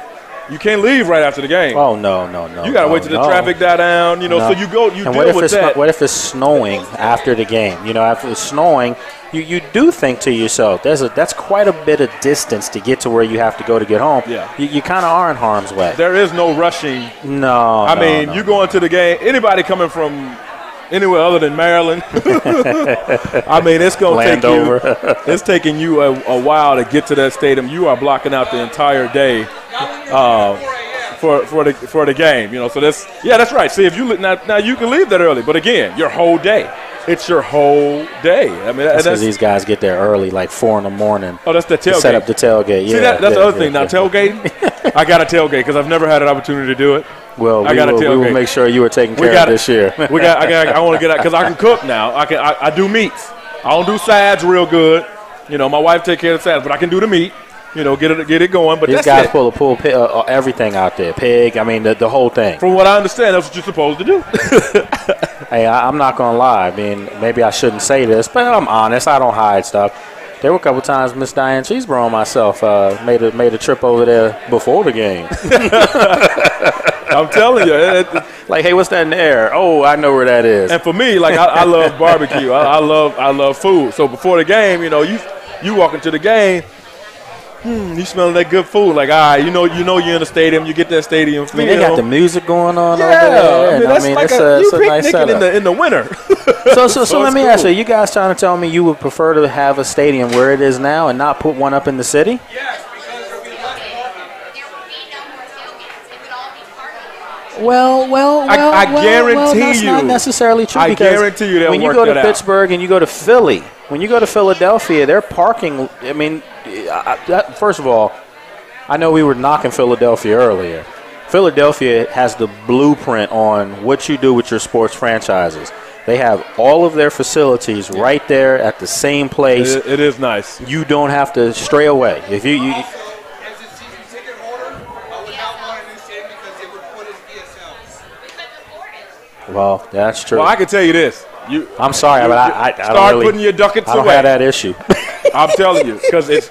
Speaker 2: you can't leave right after the game.
Speaker 1: Oh, no.
Speaker 2: You got to wait till the traffic die down, so you go, you
Speaker 1: and
Speaker 2: deal with that.
Speaker 1: What if it's snowing after the game? After it's snowing, you do think to yourself, that's quite a bit of distance to get to where you have to go to get home.
Speaker 2: Yeah.
Speaker 1: You kind of are in harm's way.
Speaker 2: There is no rushing.
Speaker 1: No.
Speaker 2: You go into the game, anybody coming from anywhere other than Maryland, it's going to take you. It's taking you a while to get to that stadium. You are blocking out the entire day for the game. So that's right. See, if you now you can leave that early, but again, your whole day. It's your whole day.
Speaker 1: That's because these guys get there early, like 4 in the morning.
Speaker 2: Oh, that's the tailgate.
Speaker 1: Set up the tailgate.
Speaker 2: See, that's the other thing. Now, tailgating, I got a tailgate because I've never had an opportunity to do it.
Speaker 1: Well, we will make sure you are taken care of this year.
Speaker 2: I want to get out because I can cook now. I do meats. I don't do sides real good. My wife take care of the sides, but I can do the meat. Get it going. But
Speaker 1: these guys pull everything out there. Pig, the whole thing.
Speaker 2: From what I understand, that's what you're supposed to do.
Speaker 1: Hey, I'm not going to lie. Maybe I shouldn't say this, but I'm honest. I don't hide stuff. There were a couple times Miss Diane Cheeseborough and myself made a trip over there before the game.
Speaker 2: I'm telling you.
Speaker 1: Like, hey, what's that in the air? Oh, I know where that is.
Speaker 2: And for me, like, I love barbecue. I love food. So before the game, you walk into the game, you smelling that good food. Like, all right, you know you're in the stadium. You get that stadium feel.
Speaker 1: I mean, they got the music going on over
Speaker 2: Yeah,
Speaker 1: there.
Speaker 2: that's like
Speaker 1: it's
Speaker 2: you
Speaker 1: a nice
Speaker 2: picnicking
Speaker 1: setup.
Speaker 2: in the winter.
Speaker 1: So let me ask you, you guys trying to tell me you would prefer to have a stadium where it is now and not put one up in the city? Well,
Speaker 2: I guarantee
Speaker 1: that's
Speaker 2: you.
Speaker 1: not necessarily true.
Speaker 2: I
Speaker 1: because
Speaker 2: guarantee you they'll
Speaker 1: when you
Speaker 2: work
Speaker 1: go to
Speaker 2: that out.
Speaker 1: Pittsburgh and you go to Philly, when you go to Philadelphia, they're parking. I mean, first of all, I know we were knocking Philadelphia earlier. Philadelphia has the blueprint on what you do with your sports franchises. They have all of their facilities right there at the same place.
Speaker 2: It is nice.
Speaker 1: You don't have to stray away. If you well, that's true.
Speaker 2: Well, I can tell you this.
Speaker 1: I'm sorry, but I
Speaker 2: start
Speaker 1: don't really,
Speaker 2: putting your ducats
Speaker 1: I don't
Speaker 2: away.
Speaker 1: have that issue.
Speaker 2: I'm telling you, because it's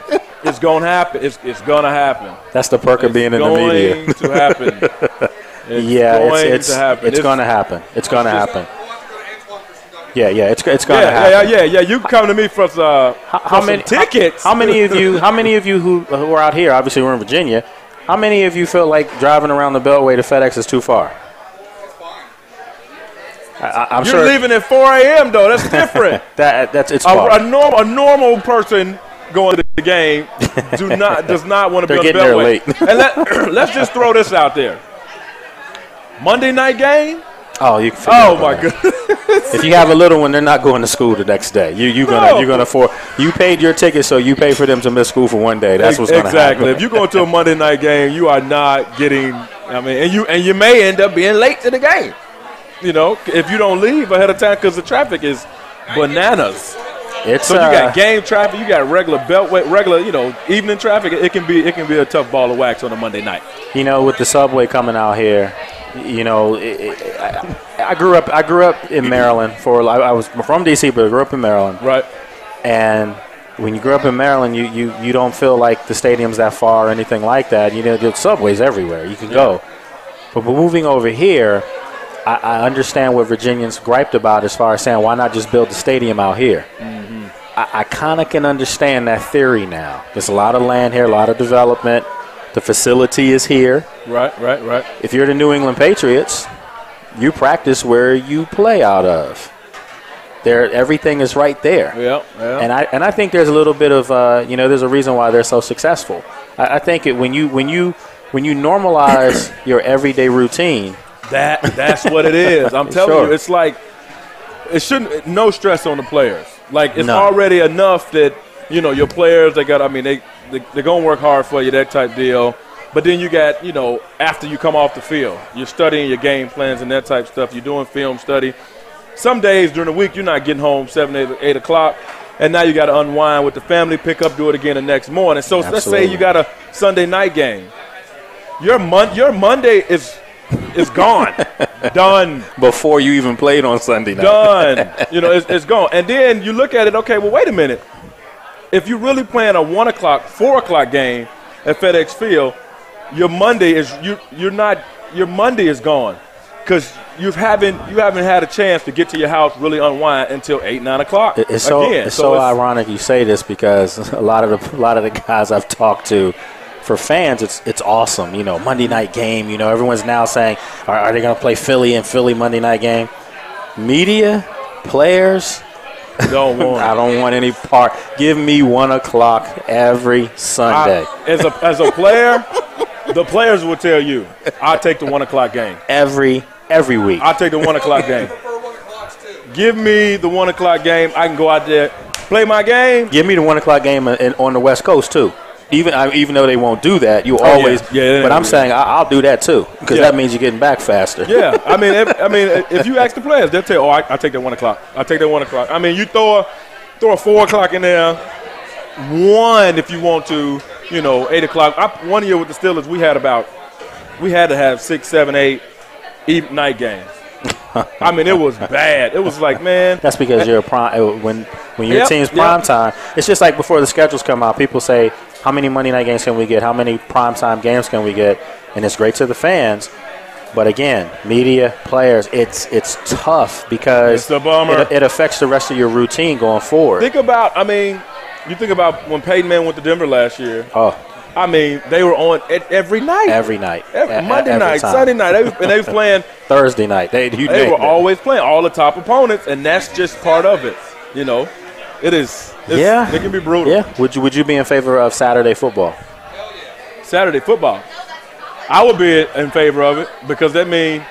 Speaker 2: going to happen. It's going to happen.
Speaker 1: That's the perk of being in the media.
Speaker 2: It's going to happen.
Speaker 1: It's going to happen. It's going to happen. Yeah, it's going to happen.
Speaker 2: Yeah. You can come to me for
Speaker 1: how many
Speaker 2: tickets?
Speaker 1: How many of you who are out here? Obviously, we're in Virginia. How many of you feel like driving around the Beltway to FedEx is too far? I'm
Speaker 2: You're
Speaker 1: sure
Speaker 2: leaving at 4 a.m. though. That's different.
Speaker 1: It's far.
Speaker 2: A normal person going to the game does not want to be on the
Speaker 1: They're
Speaker 2: Beltway.
Speaker 1: getting there late.
Speaker 2: And let's just throw this out there. Monday night game.
Speaker 1: Oh, you can forget
Speaker 2: Oh
Speaker 1: about
Speaker 2: my
Speaker 1: it.
Speaker 2: goodness.
Speaker 1: If you have a little one, they're not going to school the next day. You're gonna you paid your ticket, so you pay for them to miss school for one day. That's what's going to happen.
Speaker 2: Exactly. If you go to a Monday night game, you are not getting. And you may end up being late to the game. If you don't leave ahead of time because the traffic is bananas. So you got game traffic, you got regular beltway, evening traffic. It can be a tough ball of wax on a Monday night.
Speaker 1: With the subway coming out here, I grew up in Maryland. I was from D.C., but I grew up in Maryland.
Speaker 2: Right.
Speaker 1: And when you grow up in Maryland, you don't feel like the stadium's that far or anything like that. There's subways everywhere. You can go. But moving over here, I understand what Virginians griped about as far as saying, why not just build the stadium out here?
Speaker 2: Mm-hmm.
Speaker 1: I kind of can understand that theory now. There's a lot of land here, a lot of development. The facility is here.
Speaker 2: Right.
Speaker 1: If you're the New England Patriots, you practice where you play out of. Everything is right there.
Speaker 2: Yeah.
Speaker 1: And I think there's a little bit of there's a reason why they're so successful. I think when you normalize your everyday routine.
Speaker 2: That's what it is. I'm telling you, it's like no stress on the players. Like it's already enough that your players they're gonna work hard for you, that type deal. But then you got after you come off the field, you're studying your game plans and that type of stuff. You're doing film study. Some days during the week you're not getting home 7, 8 o'clock, and now you got to unwind with the family, pick up, do it again the next morning. So Let's say you got a Sunday night game. Your Monday is gone. Done.
Speaker 1: Before you even played on Sunday night.
Speaker 2: Done. It's gone. And then you look at it, okay, well, wait a minute. If you're really playing a 1 o'clock, 4 o'clock game at FedEx Field, your Monday is your Monday is gone. Because you haven't had a chance to get to your house, really unwind until 8, 9 o'clock.
Speaker 1: It's so ironic you say this because a lot of the guys I've talked to, for fans, it's awesome. Monday night game. Everyone's now saying, are they going to play Philly and Philly Monday night game? Media, players, I don't want any part. Give me 1 o'clock every Sunday.
Speaker 2: As a player, the players will tell you, I'll take the 1 o'clock game
Speaker 1: every week.
Speaker 2: I'll take the 1 o'clock game. Give me the 1 o'clock game. I can go out there, play my game.
Speaker 1: Give me the 1 o'clock game on the West Coast too. Even though they won't do that, you always.
Speaker 2: Yeah,
Speaker 1: but I'm saying I'll do that too because that means you're getting back faster.
Speaker 2: Yeah, if you ask the players, they'll tell you, I take that 1 o'clock. I take that 1 o'clock. You throw a 4 o'clock in there, 1 if you want to, 8 o'clock. One year with the Steelers, we had to have 6, 7, 8 night games. I mean, it was bad. It was like, man.
Speaker 1: That's because you're when your team's prime time. It's just like before the schedules come out, people say, how many Monday night games can we get? How many primetime games can we get? And it's great to the fans. But again, media, players, it's tough because
Speaker 2: it's a bummer.
Speaker 1: It affects the rest of your routine going forward.
Speaker 2: You think about when Peyton Manning went to Denver last year.
Speaker 1: Oh.
Speaker 2: I mean, they were on every night.
Speaker 1: Every night.
Speaker 2: Monday night, time. Sunday night. They was playing.
Speaker 1: Thursday night. They were
Speaker 2: always playing all the top opponents, and that's just part of it. You know, it is. It can be brutal.
Speaker 1: Yeah. Would you be in favor of Saturday football?
Speaker 2: Saturday football. I would be in favor of it because that means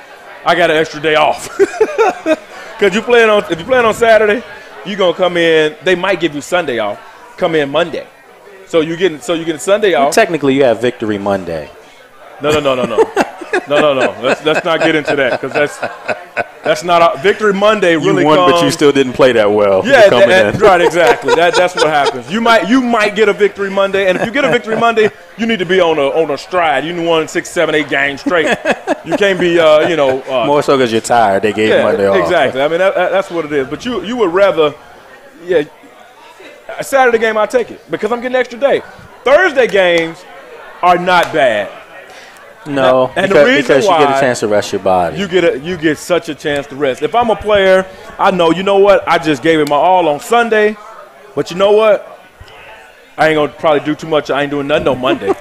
Speaker 2: I got an extra day off. Because if you playing on Saturday, you're gonna come in. They might give you Sunday off. Come in Monday. So you getting Sunday off.
Speaker 1: Well, technically, you have Victory Monday.
Speaker 2: No. Let's not get into that because that's not Victory Monday. Really,
Speaker 1: you won, but you still didn't play that well.
Speaker 2: Yeah, right, exactly. That's what happens. You might get a Victory Monday, and if you get a Victory Monday, you need to be on a stride. You won 6, 7, 8 games straight. You can't be
Speaker 1: more so because you're tired. They gave Monday off.
Speaker 2: Exactly. I mean that's what it is. But you would rather a Saturday game, I take it because I'm getting an extra day. Thursday games are not bad.
Speaker 1: No,
Speaker 2: and
Speaker 1: because you get a chance to rest your body.
Speaker 2: You get such a chance to rest. If I'm a player, I know, you know what, I just gave it my all on Sunday, but you know what? I ain't gonna probably do too much. I ain't doing nothing on Monday.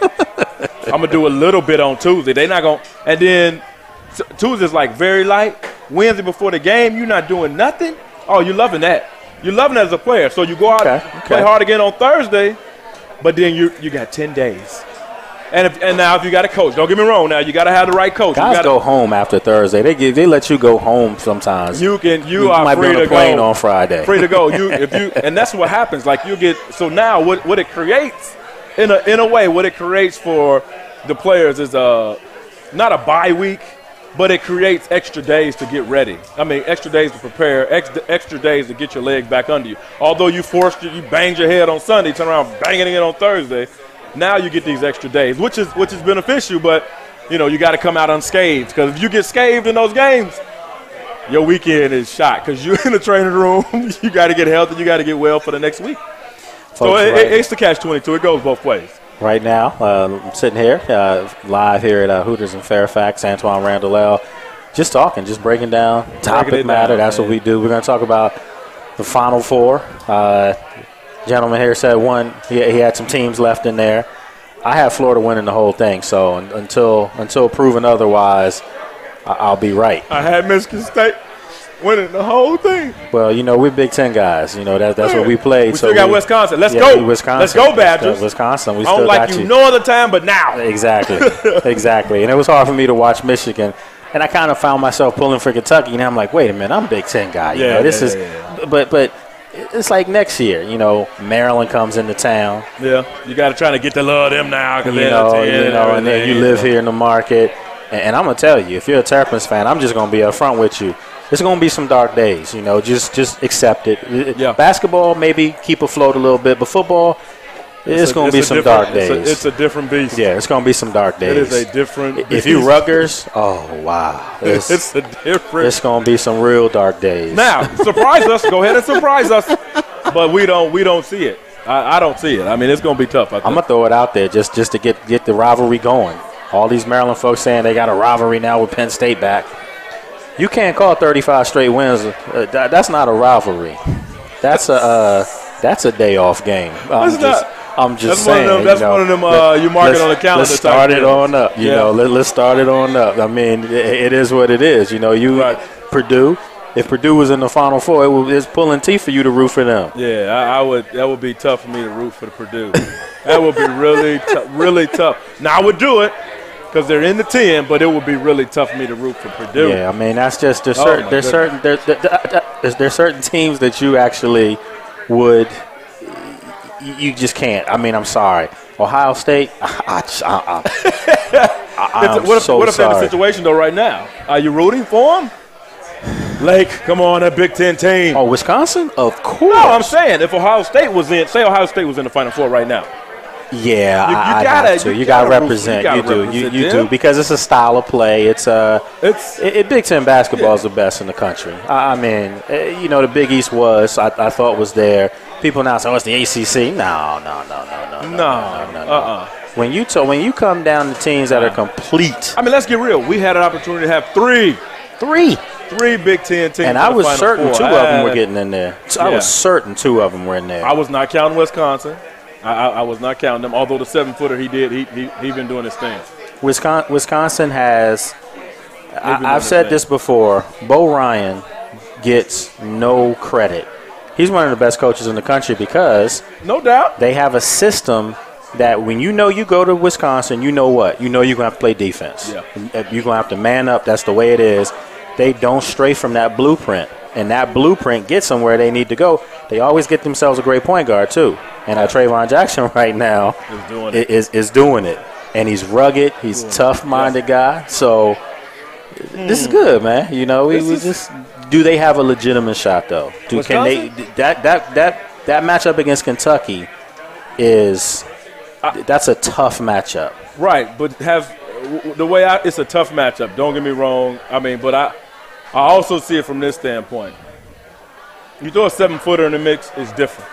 Speaker 2: I'm gonna do a little bit on Tuesday. They not gonna, and then Tuesday's like very light. Wednesday before the game, you're not doing nothing. Oh, you're loving that. You're loving it as a player. So you go out play hard again on Thursday, but then you got 10 days. And now if you got a coach, don't get me wrong. Now you got to have the right coach.
Speaker 1: Guys go home after Thursday. They let you go home sometimes.
Speaker 2: You are
Speaker 1: might
Speaker 2: free
Speaker 1: be on
Speaker 2: to
Speaker 1: a plane
Speaker 2: go
Speaker 1: on Friday.
Speaker 2: Free to go. And that's what happens. Like you get. So now what it creates in a way, what it creates for the players is not a bye week, but it creates extra days to get ready. I mean, extra days to prepare, extra days to get your legs back under you. Although you banged your head on Sunday, turn around banging it on Thursday. Now you get these extra days, which is beneficial, but you got to come out unscathed because if you get scathed in those games, your weekend is shot because you're in the training room. You got to get healthy, you got to get well for the next week. Folks, so it's the catch-22. It goes both ways.
Speaker 1: Right now, I'm sitting here live here at Hooters in Fairfax. Antwaan Randle, just talking, just breaking down topic matter. That's what we do. We're going to talk about the Final Four. Gentleman here said he had some teams left in there. I have Florida winning the whole thing, so until proven otherwise, I'll be right.
Speaker 2: I had Michigan State winning the whole thing.
Speaker 1: Well, we're Big Ten guys. That's what we played.
Speaker 2: We still got Wisconsin. Let's go.
Speaker 1: Wisconsin.
Speaker 2: Let's go, Badgers.
Speaker 1: Wisconsin. We
Speaker 2: I don't
Speaker 1: still
Speaker 2: like
Speaker 1: got
Speaker 2: you no other time but now.
Speaker 1: Exactly. Exactly. And it was hard for me to watch Michigan. And I kind of found myself pulling for Kentucky. And I'm like, wait a minute, I'm a Big Ten guy. But it's like next year, Maryland comes into town.
Speaker 2: Yeah, you got to try to get the love of them now.
Speaker 1: And then you live here in the market. And I'm going to tell you, if you're a Terrapins fan, I'm just going to be up front with you. It's going to be some dark days, just accept it.
Speaker 2: Yeah.
Speaker 1: Basketball, maybe keep afloat a little bit, but football, it's going to be some dark days.
Speaker 2: It's a different beast.
Speaker 1: Yeah, it's going to be some dark days.
Speaker 2: It is a different beast.
Speaker 1: If you Rutgers, oh, wow.
Speaker 2: It's a different.
Speaker 1: It's going to be some real dark days.
Speaker 2: Now, surprise us. Go ahead and surprise us. But we don't see it. I don't see it. I mean, it's going to be tough, I think.
Speaker 1: I'm going to throw it out there just to get the rivalry going. All these Maryland folks saying they got a rivalry now with Penn State back. You can't call 35 straight wins. That's not a rivalry. That's a day off game. I'm just saying.
Speaker 2: That's one of them you mark it on the calendar.
Speaker 1: Let's start it on up. Let's start it on up. I mean, it is what it is. Purdue. If Purdue was in the Final Four, it's pulling teeth for you to root for them.
Speaker 2: Yeah, I would. That would be tough for me to root for the Purdue. That would be really tough. Now I would do it because they're in the 10, but it would be really tough for me to root for Purdue.
Speaker 1: Yeah, I mean that's just there's certain teams that you actually would. You just can't. I mean, I'm sorry. Ohio State.
Speaker 2: What if they're in the situation though right now? Are you rooting for them? Lake, come on, that Big Ten team.
Speaker 1: Oh, Wisconsin? Of course.
Speaker 2: No, I'm saying if Ohio State was in, say Ohio State was in the Final Four right now.
Speaker 1: Yeah, you gotta represent. You do because it's a style of play. Big Ten basketball is the best in the country. I mean, the Big East I thought was there. People now say, "Oh, it's the ACC." No. When you come down to teams that are complete,
Speaker 2: I mean, let's get real. We had an opportunity to have three Big Ten teams,
Speaker 1: and I was certain two of them were getting in there. I was certain two of them were in there.
Speaker 2: I was not counting Wisconsin. I was not counting them. Although the 7-footer he been doing his thing.
Speaker 1: Wisconsin has. I've said this before. Bo Ryan gets no credit. He's one of the best coaches in the country because
Speaker 2: no doubt
Speaker 1: they have a system that when you go to Wisconsin, you know what? You're going to have to play defense.
Speaker 2: Yeah.
Speaker 1: You're going to have to man up. That's the way it is. They don't stray from that blueprint, and that blueprint gets them where they need to go. They always get themselves a great point guard, too. And Trayvon Jackson right now is doing it. And he's rugged. He's a tough-minded guy. So this is good, man. Do they have a legitimate shot, though? Can they that matchup against Kentucky that's a tough matchup.
Speaker 2: Right, but it's a tough matchup. Don't get me wrong. I mean, but I also see it from this standpoint. You throw a 7-footer in the mix, it's different.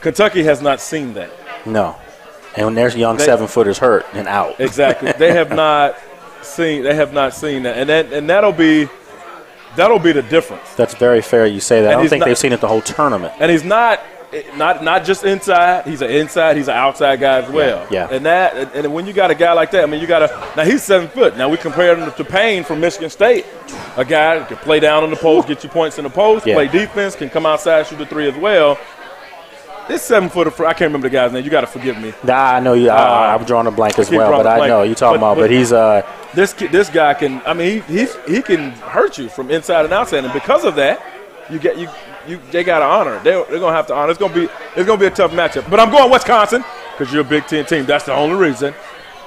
Speaker 2: Kentucky has not seen that.
Speaker 1: No. And when there's young 7-footers hurt and out.
Speaker 2: Exactly. They have not seen that. And that'll be the difference.
Speaker 1: That's very fair you say that. I don't think they've seen it the whole tournament.
Speaker 2: And he's not just inside. He's an outside guy as well.
Speaker 1: Yeah.
Speaker 2: And when you got a guy like that, I mean, now he's 7 foot. Now we compare him to Payne from Michigan State, a guy who can play down on the post, get you points in the post, play defense, can come outside, shoot the three as well. This 7-footer, I can't remember the guy's name. You got to forgive me.
Speaker 1: Nah, I know you. I'm drawing a blank as well, but I know you're talking about. But he's
Speaker 2: this guy can. I mean, he can hurt you from inside and outside, and because of that, they got to honor it. They're gonna have to honor. It's gonna be a tough matchup. But I'm going Wisconsin because you're a Big Ten team. That's the only reason.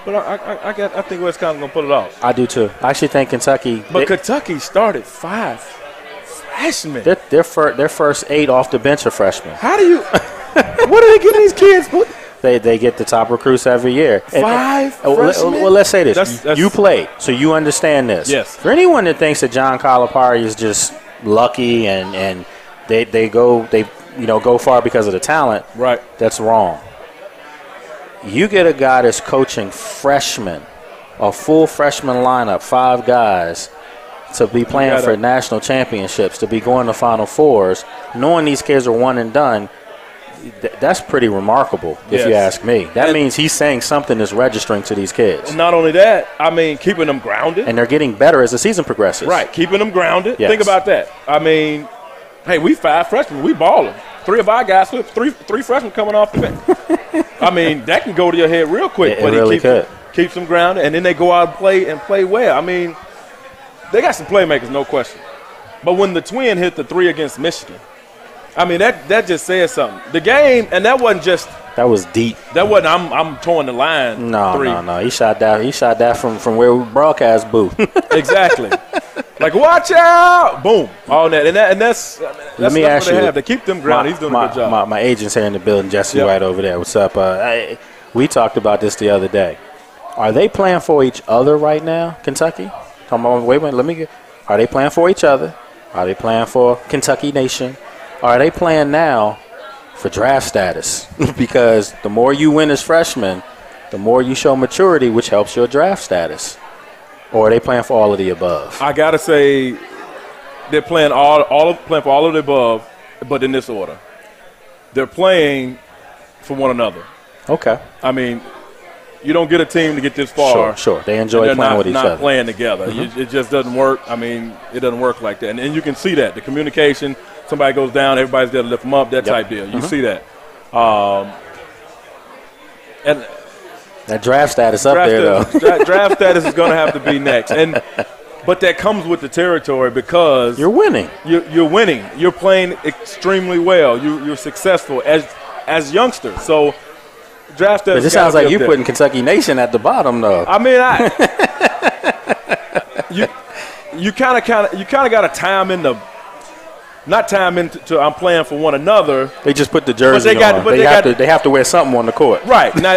Speaker 2: But I think Wisconsin's gonna pull it off.
Speaker 1: I do too. I actually think Kentucky.
Speaker 2: But Kentucky started 5 freshmen.
Speaker 1: Their first 8 off the bench are freshmen.
Speaker 2: How do you? What are they getting these kids?
Speaker 1: They get the top recruits every year.
Speaker 2: 5 freshmen?
Speaker 1: Well, let's say this. You played, so you understand this.
Speaker 2: Yes.
Speaker 1: For anyone that thinks that John Calipari is just lucky and they go far because of the talent,
Speaker 2: right?
Speaker 1: That's wrong. You get a guy that's coaching freshmen, a full freshman lineup, 5 guys, to be playing for national championships, to be going to Final Fours, knowing these kids are one and done. That's pretty remarkable, if you ask me. That means he's saying something is registering to these kids.
Speaker 2: Not only that, I mean, keeping them grounded.
Speaker 1: And they're getting better as the season progresses.
Speaker 2: Right, keeping them grounded.
Speaker 1: Yes.
Speaker 2: Think about that. I mean, hey, we 5 freshmen. We balling. 3 of our guys, three freshmen coming off the bench. I mean, that can go to your head real quick.
Speaker 1: But really
Speaker 2: keeps them grounded, and then they go out and play well. I mean, they got some playmakers, no question. But when the Twin hit the 3 against Michigan, I mean, that just says something. The game, and that wasn't just.
Speaker 1: That was deep.
Speaker 2: That wasn't. I'm towing the line.
Speaker 1: No. He shot that from where we broadcast booth.
Speaker 2: Exactly. Like, watch out! Boom. All that, and that's.
Speaker 1: Let me ask you.
Speaker 2: They keep them grounded. He's doing a good job.
Speaker 1: My agent's here in the building. Jesse right over there. What's up? We talked about this the other day. Are they playing for each other right now, Kentucky? Come on, wait a minute. Are they playing for each other? Are they playing for Kentucky Nation? Are they playing now for draft status? Because the more you win as freshmen, the more you show maturity, which helps your draft status. Or are they playing for all of the above?
Speaker 2: I gotta say, they're playing playing for all of the above, but in this order. They're playing for one another.
Speaker 1: Okay.
Speaker 2: I mean, you don't get a team to get this far.
Speaker 1: Sure. They enjoy playing with each other.
Speaker 2: Not playing together.
Speaker 1: Mm-hmm.
Speaker 2: It just doesn't work. I mean, it doesn't work like that. And you can see that. The communication, somebody goes down, everybody's there to lift them up, that type deal. You see that. And
Speaker 1: that draft status up there, though.
Speaker 2: Draft status is going to have to be next. But that comes with the territory because
Speaker 1: you're winning.
Speaker 2: You're winning. You're playing extremely well. You're successful as youngsters. So draft status.
Speaker 1: But this sounds like you're putting Kentucky Nation at the bottom, though.
Speaker 2: I mean, you kind of got to tie them in the not time into I'm playing for one another.
Speaker 1: They just put the jersey on. They have to wear something on the court.
Speaker 2: Right. Now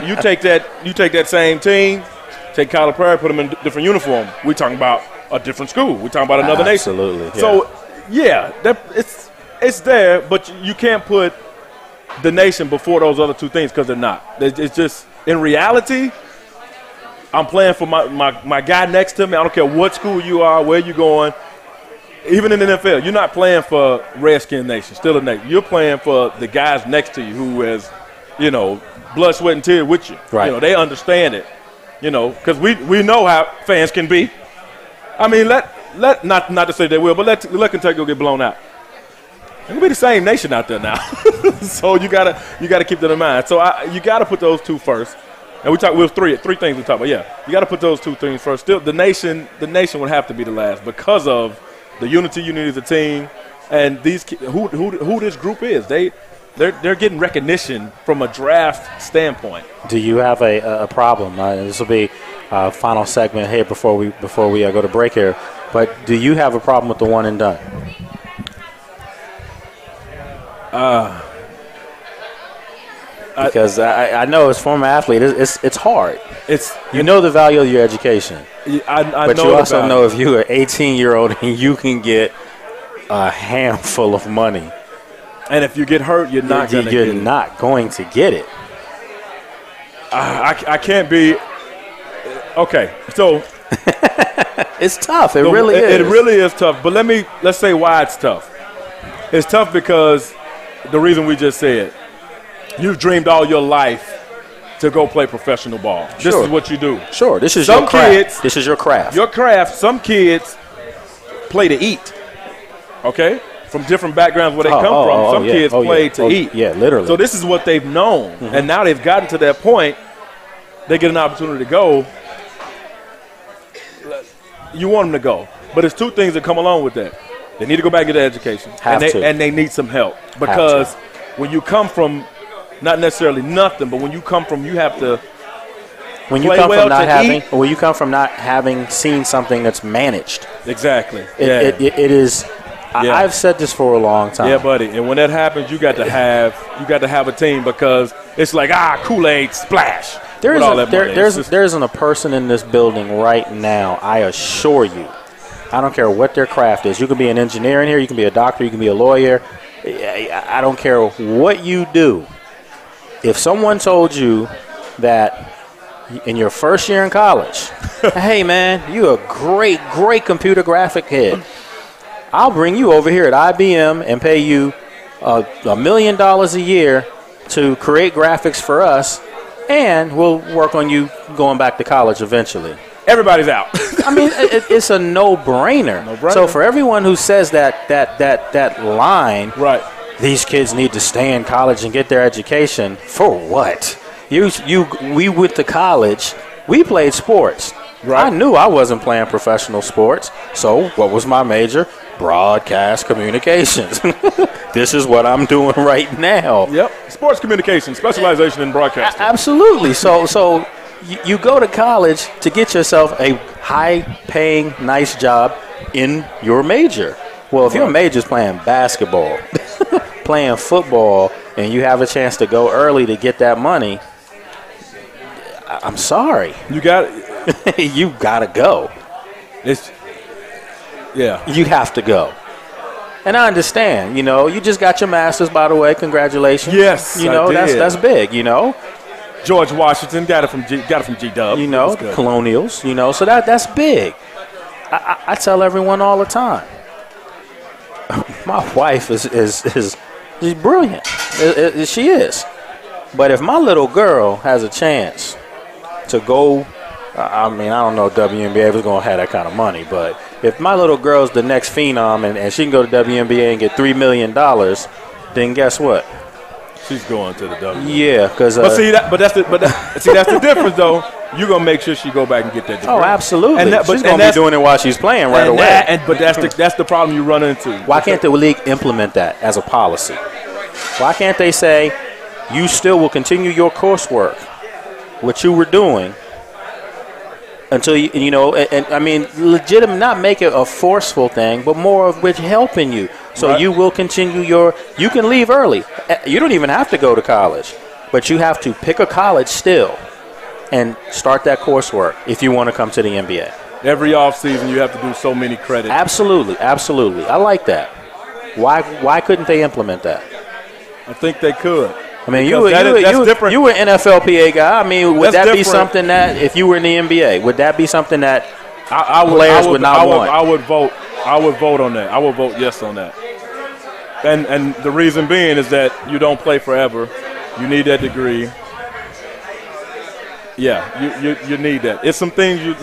Speaker 2: you take that same team, take Kyler Perry, put them in different uniform. We're talking about a different school. We're talking about another nation.
Speaker 1: Absolutely. Yeah.
Speaker 2: So, it's there, but you can't put the nation before those other two things because they're not. It's just, in reality, I'm playing for my guy next to me. I don't care what school you are, where you're going. Even in the NFL, you're not playing for Redskin Nation, still a nation. You're playing for the guys next to you who has, blood, sweat, and tears with you.
Speaker 1: Right.
Speaker 2: They understand it, because we know how fans can be. I mean, not to say they will, but let Kentucky get blown out. It can be the same nation out there now. So you gotta keep that in mind. So you gotta put those two first. And we have three things we talk about. Yeah, you gotta put those two things first. Still, the nation would have to be the last because of the unity you need as a team, and these who this group is. They're getting recognition from a draft standpoint.
Speaker 1: Do you have a problem? This will be final segment here before we go to break here. But do you have a problem with the one and done? Because I know as a former athlete, it's hard. You know the value of your education. But you also know if you're an 18-year-old and you can get a handful of money.
Speaker 2: And if you get hurt, you're not going
Speaker 1: to get it.
Speaker 2: I can't be – okay, so –
Speaker 1: it's tough. It really is.
Speaker 2: It really is tough. But let's say why it's tough. It's tough because the reason we just said, you've dreamed all your life to go play professional ball. This is what you do.
Speaker 1: Sure. This is your craft. This is your craft.
Speaker 2: Your craft. Some kids play to eat. Okay? From different backgrounds where they come from. Some kids play to eat.
Speaker 1: Yeah, literally.
Speaker 2: So this is what they've known. Mm-hmm. And now they've gotten to that point. They get an opportunity to go. You want them to go. But there's two things that come along with that. They need to go back and get their education. And they need some help. Because when you come from not necessarily nothing, but when you come from, you have to
Speaker 1: when you come from not having seen something that's managed.
Speaker 2: Exactly.
Speaker 1: It is. Yeah. I've said this for a long time.
Speaker 2: Yeah, buddy. And when that happens, you got to have a team because it's like Kool-Aid splash.
Speaker 1: There isn't a person in this building right now, I assure you. I don't care what their craft is. You can be an engineer in here. You can be a doctor. You can be a lawyer. I don't care what you do. If someone told you that in your first year in college, hey, man, you're a great computer graphic head. I'll bring you over here at IBM and pay you $1 million a year to create graphics for us, and we'll work on you going back to college eventually.
Speaker 2: Everybody's out.
Speaker 1: I mean, it's a no-brainer. So for everyone who says that line,
Speaker 2: right?
Speaker 1: These kids need to stay in college and get their education. For what? We went to college. We played sports. Right. I knew I wasn't playing professional sports. So what was my major? Broadcast communications. This is what I'm doing right now.
Speaker 2: Yep. Sports communication, specialization in broadcasting.
Speaker 1: Absolutely. So you go to college to get yourself a high-paying, nice job in your major. Well, if your major is playing basketball, playing football, and you have a chance to go early to get that money, I'm sorry.
Speaker 2: You got
Speaker 1: you got to go. You have to go. And I understand, you just got your master's, by the way. Congratulations.
Speaker 2: Yes, I did.
Speaker 1: That's big,
Speaker 2: George Washington got it from G-Dub.
Speaker 1: Colonials, so that's big. I tell everyone all the time. My wife is she's brilliant. She is. But if my little girl has a chance to go, I don't know if WNBA was going to have that kind of money, but if my little girl's the next phenom and she can go to WNBA and get $3 million, then guess what?
Speaker 2: She's going to the WNBA.
Speaker 1: Yeah, because
Speaker 2: that's the difference though. You're gonna make sure she go back and get that degree.
Speaker 1: Oh, absolutely. She's gonna be doing it while she's playing right away.
Speaker 2: But that's the problem you run into.
Speaker 1: Why can't the league implement that as a policy? Why can't they say you still will continue your coursework, what you were doing, until you know, and I mean, legitimate, not make it a forceful thing, but more of which helping you. So you will continue you can leave early. You don't even have to go to college, but you have to pick a college still and start that coursework if you want to come to the NBA.
Speaker 2: Every offseason, you have to do so many credits.
Speaker 1: Absolutely. I like that. Why couldn't they implement that?
Speaker 2: I think they could.
Speaker 1: I mean, you were an NFLPA guy. I mean, would that be something that, if you were in the NBA, would that be something that players would not want?
Speaker 2: I would vote on that. I would vote yes on that. And the reason being is that you don't play forever. You need that degree. Yeah, you need that. It's some things you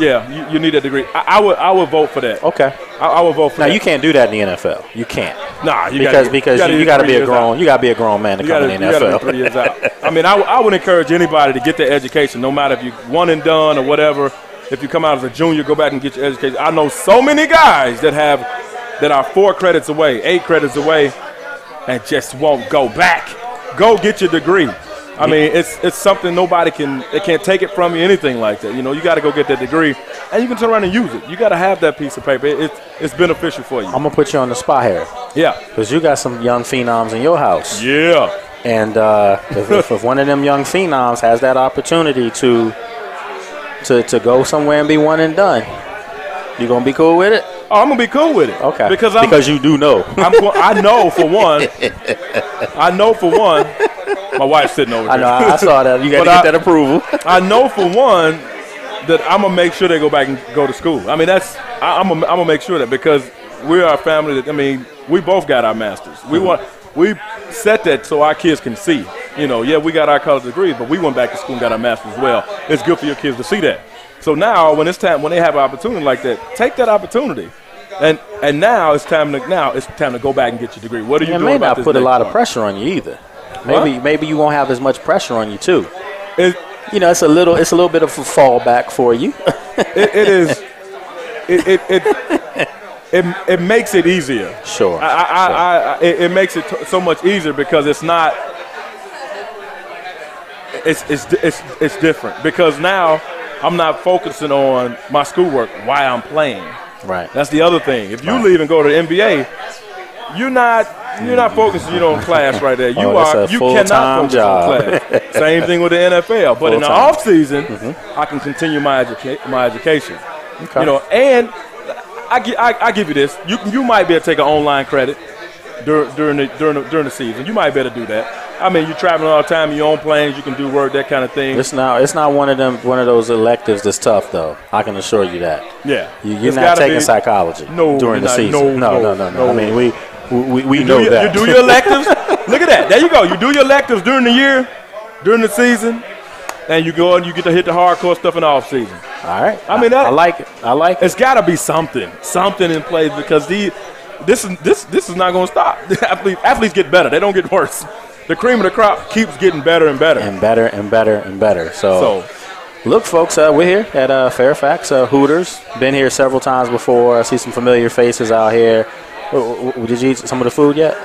Speaker 2: need that degree. I would vote for that.
Speaker 1: Okay.
Speaker 2: I would vote for that.
Speaker 1: Now you can't do that in the NFL. You can't.
Speaker 2: Nah,
Speaker 1: you got to be a grown man to come in the NFL.
Speaker 2: You got to be 3 years out. I mean, I would encourage anybody to get their education, no matter if you one and done or whatever. If you come out as a junior, go back and get your education. I know so many guys that are 4 credits away, 8 credits away, and just won't go back. Go get your degree. I mean, it's something they can't take it from you, anything like that. You know, you got to go get that degree, and you can turn around and use it. You got to have that piece of paper. It's beneficial for you.
Speaker 1: I'm going to put you on the spot here.
Speaker 2: Yeah.
Speaker 1: Because you got some young phenoms in your house.
Speaker 2: Yeah.
Speaker 1: And if one of them young phenoms has that opportunity to go somewhere and be one and done, you going to be cool with it?
Speaker 2: Oh, I'm going to be cool with it.
Speaker 1: Okay.
Speaker 2: Because
Speaker 1: you do know.
Speaker 2: I know for one. My wife's sitting over here.
Speaker 1: I know. I saw that. You got to get that approval.
Speaker 2: I know for one that I'm gonna make sure they go back and go to school. I mean, I'm gonna make sure that, because we are a family that, I mean, we both got our masters. We set that so our kids can see. You know, we got our college degrees, but we went back to school and got our masters as well. It's good for your kids to see that. So now, when they have an opportunity like that, take that opportunity. And now it's time to go back and get your degree. What are you doing?
Speaker 1: It may not put a lot of pressure on you either. Maybe you won't have as much pressure on you too. It's a little bit of a fallback for you.
Speaker 2: It is. It makes it easier.
Speaker 1: Sure.
Speaker 2: It makes it so much easier because it's not. It's different because now I'm not focusing on my schoolwork while I'm playing.
Speaker 1: Right.
Speaker 2: That's the other thing. If you leave and go to the NBA, you're not focusing on class right there. You cannot focus on class. Same thing with the NFL. But in the off season, I can continue my education.
Speaker 1: Okay.
Speaker 2: You know, and I give you this. You might be able to take an online credit during the season. You might be able to do that. I mean, you're traveling all the time. You're on planes. You can do work, that kind of thing.
Speaker 1: It's not one of those electives that's tough, though. I can assure you that.
Speaker 2: Yeah.
Speaker 1: You're not taking psychology during the season. No. I mean, we know that.
Speaker 2: You do your electives. Look at that. There you go. You do your electives during the year, during the season, and you go and you get to hit the hardcore stuff in the off season.
Speaker 1: All right.
Speaker 2: I mean,
Speaker 1: I like it.
Speaker 2: It's got to be something in place because this is not going to stop. Athletes get better. They don't get worse. The cream of the crop keeps getting better and better.
Speaker 1: And better and better and better. So look, folks, we're here at Fairfax Hooters. Been here several times before. I see some familiar faces out here. Did you eat some of the food yet?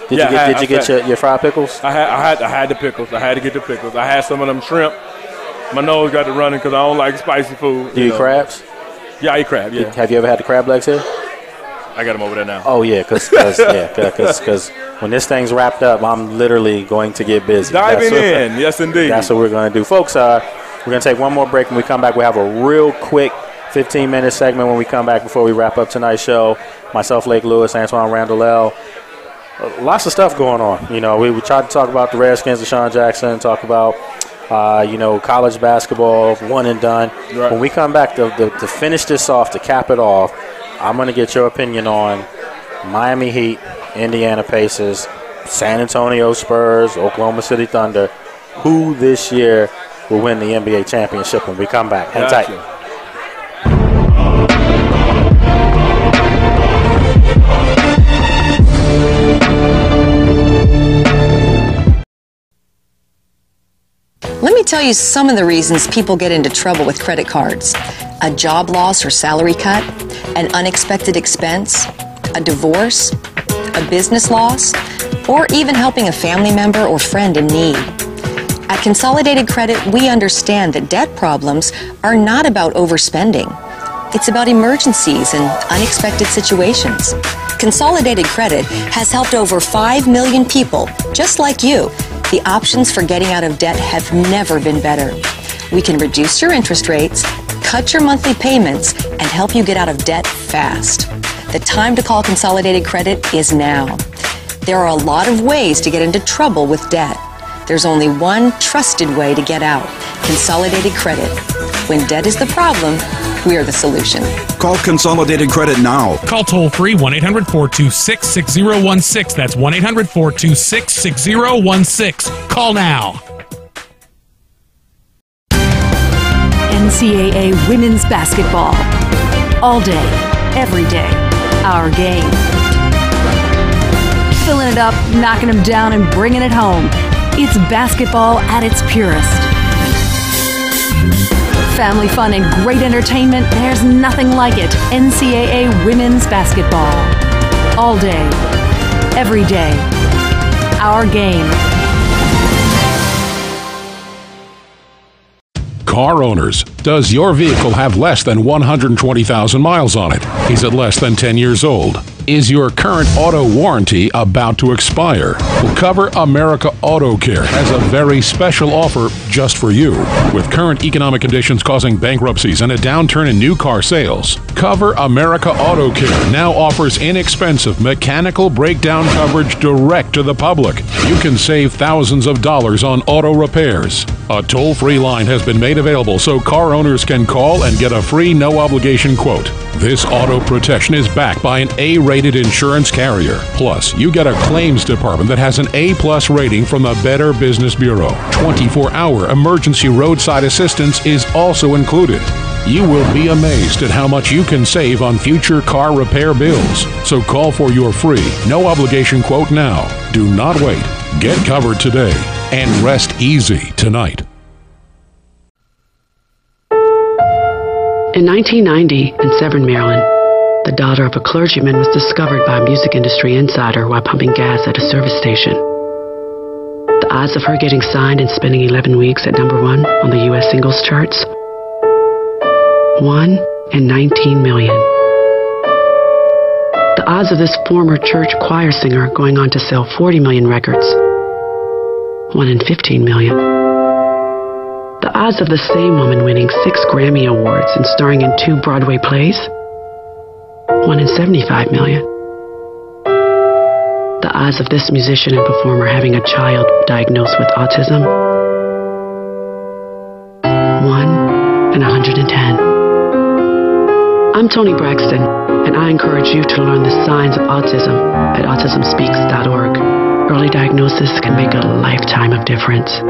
Speaker 1: Did you get your fried pickles?
Speaker 2: I had the pickles. I had to get the pickles. I had some of them shrimp. My nose got to running because I don't like spicy food.
Speaker 1: Do you eat crabs?
Speaker 2: Yeah, I eat crab, yeah.
Speaker 1: Have you ever had the crab legs here?
Speaker 2: I got them over there now.
Speaker 1: Oh, yeah, because when this thing's wrapped up, I'm literally going to get busy.
Speaker 2: Diving in, yes, indeed.
Speaker 1: That's what we're going to do. Folks, we're going to take one more break. When we come back, we have a real quick 15-minute segment when we come back before we wrap up tonight's show. Myself, Lake Lewis, Antwaan Randle. Lots of stuff going on. You know, we tried to talk about the Redskins, Deshaun Jackson, talk about, college basketball, one and done.
Speaker 2: Right.
Speaker 1: When we come back to finish this off, to cap it off, I'm going to get your opinion on Miami Heat, Indiana Pacers, San Antonio Spurs, Oklahoma City Thunder. Who this year will win the NBA championship when we come back? Hang tight.
Speaker 3: Let me tell you some of the reasons people get into trouble with credit cards. A job loss or salary cut, an unexpected expense, a divorce, a business loss, or even helping a family member or friend in need. At Consolidated Credit, we understand that debt problems are not about overspending. It's about emergencies and unexpected situations. Consolidated Credit has helped over 5 million people, just like you. The options for getting out of debt have never been better. We can reduce your interest rates, cut your monthly payments, and help you get out of debt fast. The time to call Consolidated Credit is now. There are a lot of ways to get into trouble with debt. There's only one trusted way to get out: Consolidated Credit. When debt is the problem, we're the solution.
Speaker 4: Call Consolidated Credit now.
Speaker 6: Call toll-free 1-800-426-6016. That's 1-800-426-6016. Call now.
Speaker 23: NCAA women's basketball. All day, every day. Our game. Filling it up, knocking them down, and bringing it home. It's basketball at its purest. Family fun and great entertainment, there's nothing like it. NCAA women's basketball. All day, every day. Our game.
Speaker 24: Car owners, does your vehicle have less than 120,000 miles on it? Is it less than 10 years old? Is your current auto warranty about to expire? Well, Cover America Auto Care has a very special offer just for you. With current economic conditions causing bankruptcies and a downturn in new car sales, Cover America Auto Care now offers inexpensive mechanical breakdown coverage direct to the public. You can save thousands of dollars on auto repairs. A toll-free line has been made available so car owners can call and get a free no-obligation quote. This auto protection is backed by an A-rated insurance carrier. Plus, you get a claims department that has an A-plus rating from the Better Business Bureau. 24-hour emergency roadside assistance is also included. You will be amazed at how much you can save on future car repair bills. So call for your free, no-obligation quote now. Do not wait. Get covered today and rest easy tonight.
Speaker 25: In 1990, in Severn, Maryland, the daughter of a clergyman was discovered by a music industry insider while pumping gas at a service station. The odds of her getting signed and spending 11 weeks at #1 on the U.S. singles charts? 1 in 19 million. The odds of this former church choir singer going on to sell 40 million records? 1 in 15 million. The odds of the same woman winning 6 Grammy Awards and starring in 2 Broadway plays? 1 in 75 million. The odds of this musician and performer having a child diagnosed with autism? 1 in 110. I'm Toni Braxton, and I encourage you to learn the signs of autism at autismspeaks.org. Early diagnosis can make a lifetime of difference.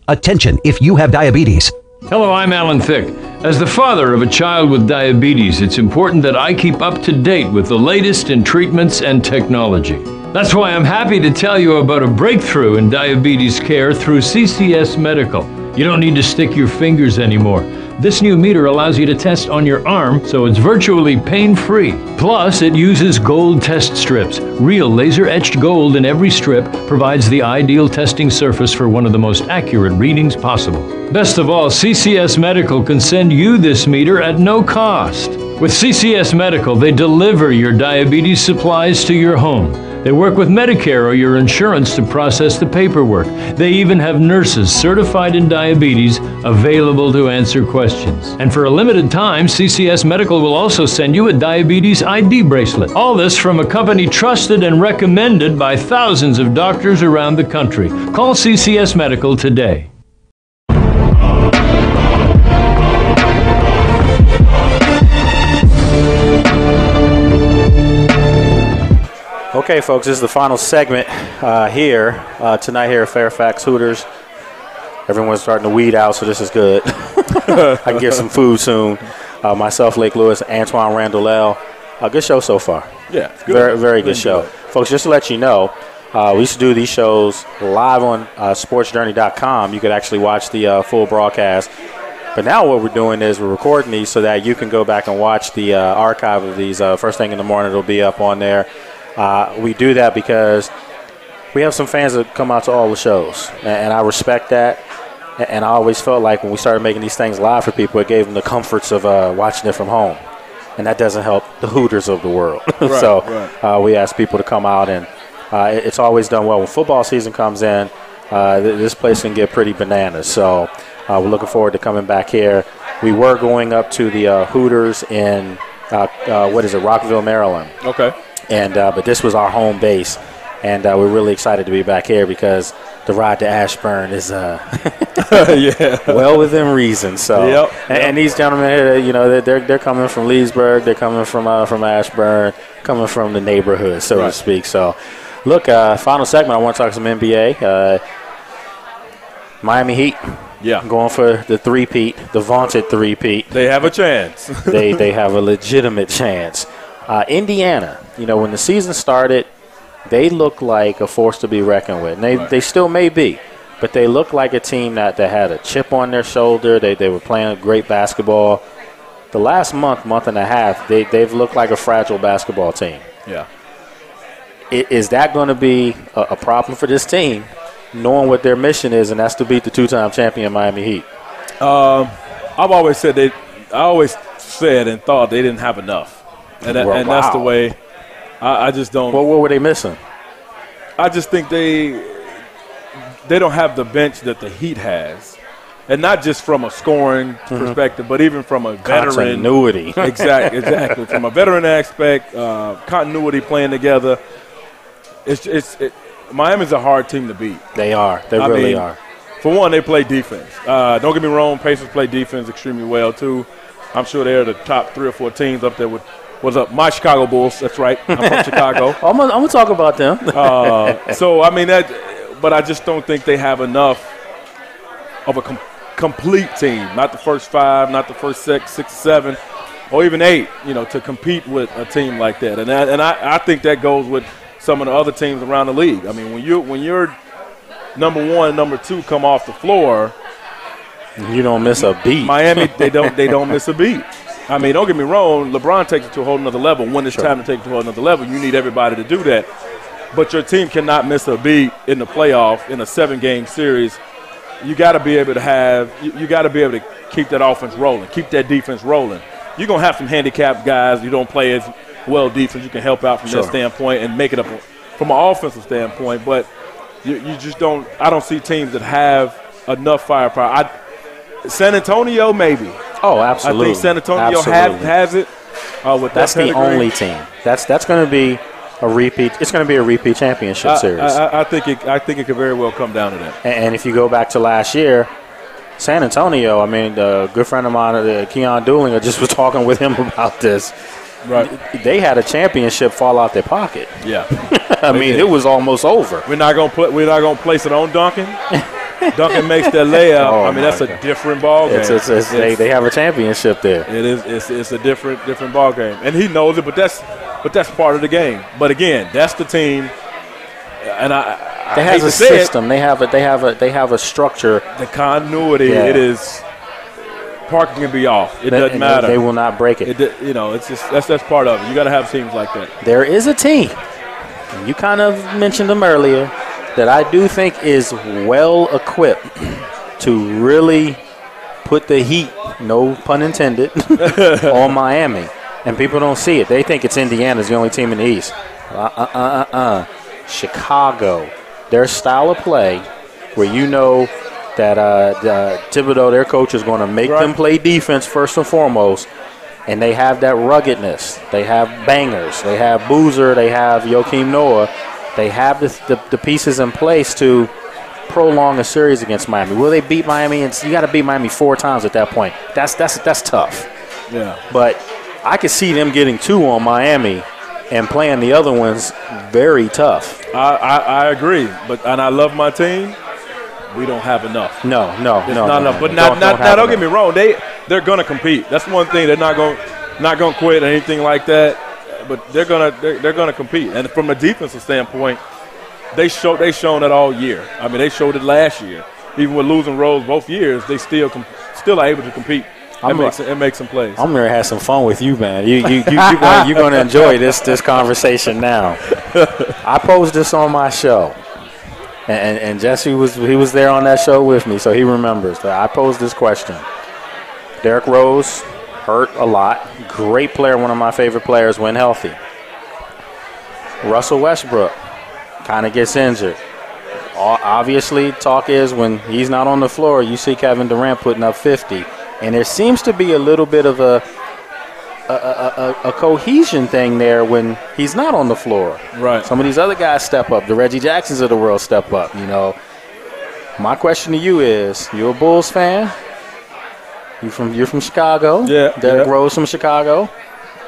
Speaker 26: Attention if you have diabetes.
Speaker 27: Hello, I'm Alan Thicke. As the father of a child with diabetes, it's important that I keep up to date with the latest in treatments and technology. That's why I'm happy to tell you about a breakthrough in diabetes care through CCS Medical. You don't need to stick your fingers anymore. This new meter allows you to test on your arm, so it's virtually pain-free. Plus, it uses gold test strips. Real laser-etched gold in every strip provides the ideal testing surface for one of the most accurate readings possible. Best of all, CCS Medical can send you this meter at no cost. With CCS Medical, they deliver your diabetes supplies to your home. They work with Medicare or your insurance to process the paperwork. They even have nurses certified in diabetes available to answer questions. And for a limited time, CCS Medical will also send you a diabetes ID bracelet. All this from a company trusted and recommended by thousands of doctors around the country. Call CCS Medical today.
Speaker 1: Okay, folks, this is the final segment here tonight here at Fairfax Hooters. Everyone's starting to weed out, so this is good. I can get some food soon. Myself, Lake Lewis, Antwaan Randle. Good show so far.
Speaker 2: Yeah, it's good.
Speaker 1: Very, very good show. Folks, just to let you know, we used to do these shows live on sportsjourney.com. You could actually watch the full broadcast. But now what we're doing is we're recording these so that you can go back and watch the archive of these. First thing in the morning, it'll be up on there. We do that because we have some fans that come out to all the shows, and I respect that. And I always felt like when we started making these things live for people, it gave them the comforts of watching it from home. And that doesn't help the Hooters of the world.
Speaker 2: Right,
Speaker 1: so we ask people to come out, and it's always done well. When football season comes in, this place can get pretty bananas. So we're looking forward to coming back here. We were going up to the Hooters in, Rockville, Maryland.
Speaker 2: Okay.
Speaker 1: And but this was our home base, and we're really excited to be back here because the ride to Ashburn is well within reason. So, and these gentlemen here, they're coming from Leesburg, they're coming from Ashburn, coming from the neighborhood, so to speak. So, look, final segment. I want to talk some NBA. Miami Heat.
Speaker 2: Yeah.
Speaker 1: Going for the three-peat, the vaunted three-peat.
Speaker 2: They have a chance.
Speaker 1: they have a legitimate chance. Indiana, when the season started, they look like a force to be reckoned with. And they still may be, but they look like a team that had a chip on their shoulder. They were playing great basketball. The last month and a half, they've looked like a fragile basketball team.
Speaker 2: Yeah.
Speaker 1: Is that going to be a problem for this team, knowing what their mission is, and that's to beat the two-time champion Miami Heat?
Speaker 2: I've always said and thought they didn't have enough. And that's the way I just don't.
Speaker 1: What were they missing?
Speaker 2: I just think they don't have the bench that the Heat has. And not just from a scoring perspective, but even from a veteran.
Speaker 1: Continuity.
Speaker 2: Exactly. From a veteran aspect, continuity playing together. Miami's a hard team to beat.
Speaker 1: They are. They really are.
Speaker 2: For one, they play defense. Don't get me wrong, Pacers play defense extremely well, too. I'm sure they're the top 3 or 4 teams up there with my Chicago Bulls. That's right. I'm from Chicago.
Speaker 1: I'm gonna talk about them.
Speaker 2: But I just don't think they have enough of a complete team. Not the first 5, not the first 6, 7, or even 8. To compete with a team like that. And I think that goes with some of the other teams around the league. I mean, when you're number 1, number 2 come off the floor,
Speaker 1: you don't miss a beat.
Speaker 2: Miami, they don't miss a beat. I mean, don't get me wrong, LeBron takes it to a whole nother level. When it's time to take it to a whole nother level, you need everybody to do that. But your team cannot miss a beat in the playoff in a 7-game series. You got to be able to keep that offense rolling, keep that defense rolling. You're going to have some handicapped guys. You don't play as well defense. You can help out from that standpoint and make it up from an offensive standpoint. But you just don't – I don't see teams that have enough firepower. San Antonio, maybe.
Speaker 1: Oh, absolutely.
Speaker 2: I think San Antonio has it.
Speaker 1: That's the only team. That's going to be a repeat. It's going to be a repeat championship series.
Speaker 2: I think it could very well come down to that.
Speaker 1: And if you go back to last year, San Antonio, I mean, a good friend of mine, Keon Dooling, I just was talking with him about this.
Speaker 2: Right.
Speaker 1: They had a championship fall out their pocket.
Speaker 2: Yeah.
Speaker 1: I mean, it was almost over.
Speaker 2: We're not gonna place it on Duncan. Duncan makes that layup. That's a different ball game.
Speaker 1: They have a championship there.
Speaker 2: It is. It's a different ball game, and he knows it. But that's part of the game. But again, that's the team. And
Speaker 1: they have a system. They have a structure.
Speaker 2: The continuity. Yeah. It is. Parking can be off. It doesn't matter.
Speaker 1: They will not break it.
Speaker 2: It's just that's part of it. You got to have teams like that.
Speaker 1: There is a team. You kind of mentioned them earlier that I do think is well equipped to really put the heat, no pun intended, on Miami. And people don't see it. They think it's Indiana's the only team in the East. Chicago. Their style of play, where that Thibodeau, their coach, is going to make them play defense first and foremost. And they have that ruggedness. They have bangers. They have Boozer. They have Joakim Noah. They have the pieces in place to prolong a series against Miami. Will they beat Miami? And you got to beat Miami 4 times at that point. That's tough.
Speaker 2: Yeah.
Speaker 1: But I could see them getting 2 on Miami and playing the other ones very tough.
Speaker 2: I agree. And I love my team. We don't have enough.
Speaker 1: No.
Speaker 2: It's not enough. But don't get me wrong. They're going to compete. That's one thing. They're not going to quit or anything like that. But they're gonna compete. And from a defensive standpoint, they've shown it all year. I mean, they showed it last year. Even with losing roles both years, they still are able to compete and make some plays.
Speaker 1: I'm gonna have some fun with you, man. You're gonna enjoy this conversation now. I posed this on my show. And Jesse was there on that show with me, so he remembers that I posed this question. Derrick Rose hurt a lot. Great player, one of my favorite players when healthy. Russell Westbrook kind of gets injured. Obviously, talk is when he's not on the floor, you see Kevin Durant putting up 50. And there seems to be a little bit of a cohesion thing there when he's not on the floor.
Speaker 2: Right.
Speaker 1: Some of these other guys step up. The Reggie Jacksons of the world step up, you know. My question to you is, you're a Bulls fan? You're from Chicago.
Speaker 2: Yeah.
Speaker 1: Derrick Rose from Chicago.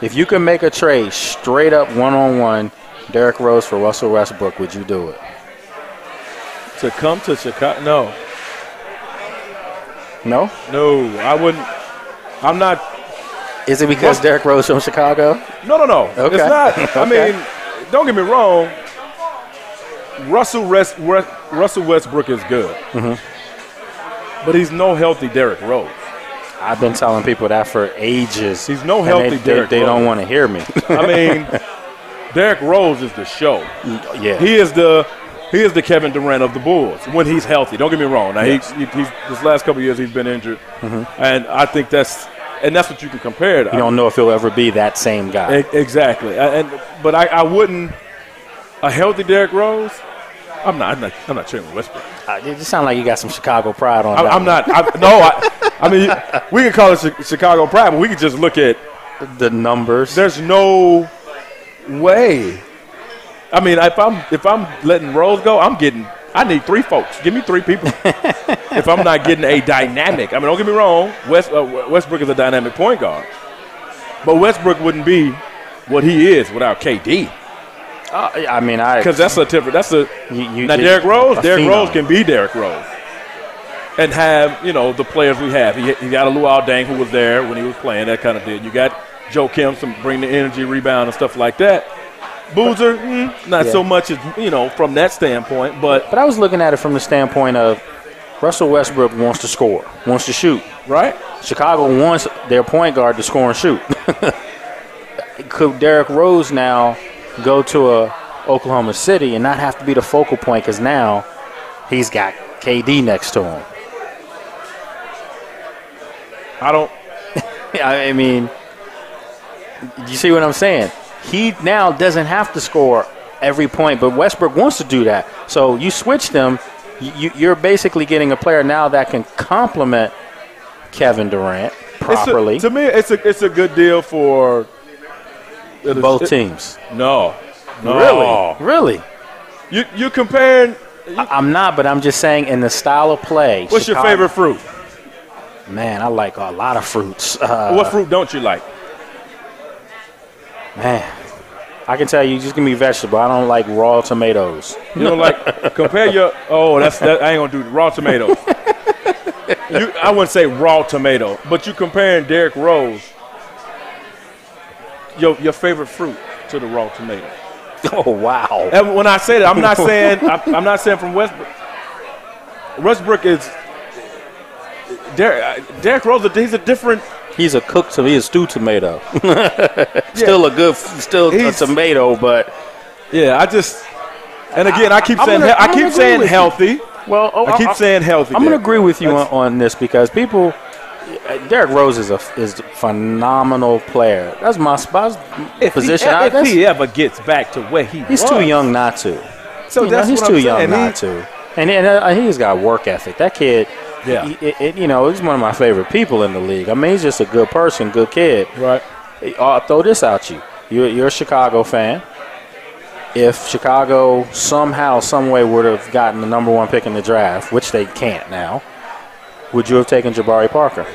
Speaker 1: If you could make a trade straight up one-on-one, Derrick Rose for Russell Westbrook, would you do it?
Speaker 2: To come to Chicago? No.
Speaker 1: No?
Speaker 2: No, I wouldn't. I'm not.
Speaker 1: Is it because Derrick Rose from Chicago?
Speaker 2: No.
Speaker 1: Okay.
Speaker 2: It's not. I mean, don't get me wrong. Russell Westbrook is good. But he's no healthy Derrick Rose.
Speaker 1: I've been telling people that for ages.
Speaker 2: He's no healthy Derrick Rose.
Speaker 1: They don't want to hear me.
Speaker 2: I mean, Derrick Rose is the show.
Speaker 1: Yeah.
Speaker 2: He is the Kevin Durant of the Bulls when he's healthy. Don't get me wrong. Now, he's this last couple of years he's been injured. And I think that's what you can compare to.
Speaker 1: You don't know if he'll ever be that same guy.
Speaker 2: Exactly. But I wouldn't – a healthy Derrick Rose – I'm not cheering Westbrook.
Speaker 1: You just sound like you got some Chicago pride on that.
Speaker 2: I'm not. I mean, we can call it Chicago pride, but we can just look at
Speaker 1: the numbers.
Speaker 2: There's no way. I mean, if I'm letting Rose go, I need 3 folks. Give me 3 people. If I'm not getting a dynamic. I mean, don't get me wrong. Westbrook is a dynamic point guard. But Westbrook wouldn't be what he is without KD.
Speaker 1: I mean,
Speaker 2: because that's a different. Now Derrick Rose can be Derrick Rose, and have the players we have. He got a Luol Deng who was there when he was playing, that kind of deal. You got Joe Kim, some bring the energy, rebound, and stuff like that. Boozer, not so much as from that standpoint, but
Speaker 1: I was looking at it from the standpoint of Russell Westbrook wants to score, wants to shoot.
Speaker 2: Right.
Speaker 1: Chicago wants their point guard to score and shoot. Could Derrick Rose now go to Oklahoma City and not have to be the focal point because now he's got KD next to him? I mean, you see what I'm saying? He now doesn't have to score every point, but Westbrook wants to do that. So you switch them, you're basically getting a player now that can complement Kevin Durant properly.
Speaker 2: To me, it's a good deal for
Speaker 1: both teams.
Speaker 2: No.
Speaker 1: Really?
Speaker 2: You comparing?
Speaker 1: I'm not, but I'm just saying in the style of play.
Speaker 2: What's your favorite fruit?
Speaker 1: Man, I like a lot of fruits.
Speaker 2: What fruit don't you like?
Speaker 1: Man, I can tell you, just give me vegetable. I don't like raw tomatoes.
Speaker 2: You don't like compare your? I ain't gonna do raw tomatoes. I wouldn't say raw tomato, but you comparing Derrick Rose, your favorite fruit, to the raw tomato.
Speaker 1: Oh wow!
Speaker 2: And when I say that, I'm not saying from Westbrook. Westbrook is Derrick Rose. He's a different.
Speaker 1: He's a cooked tomato. He's a stewed tomato. Still a tomato, but
Speaker 2: yeah, and again, I keep saying healthy.
Speaker 1: Well,
Speaker 2: I keep saying healthy.
Speaker 1: I'm going to agree with you on this because people. Derrick Rose is a phenomenal player. That's my position.
Speaker 2: If he ever gets back to where he's
Speaker 1: too young not to.
Speaker 2: So
Speaker 1: he's too young not to. And he's got work ethic. That kid. Yeah. He's one of my favorite people in the league. I mean, he's just a good person, good kid.
Speaker 2: Right.
Speaker 1: I'll throw this out you. You're a Chicago fan. If Chicago somehow, some way would have gotten the number 1 pick in the draft, which they can't now, would you have taken Jabari Parker?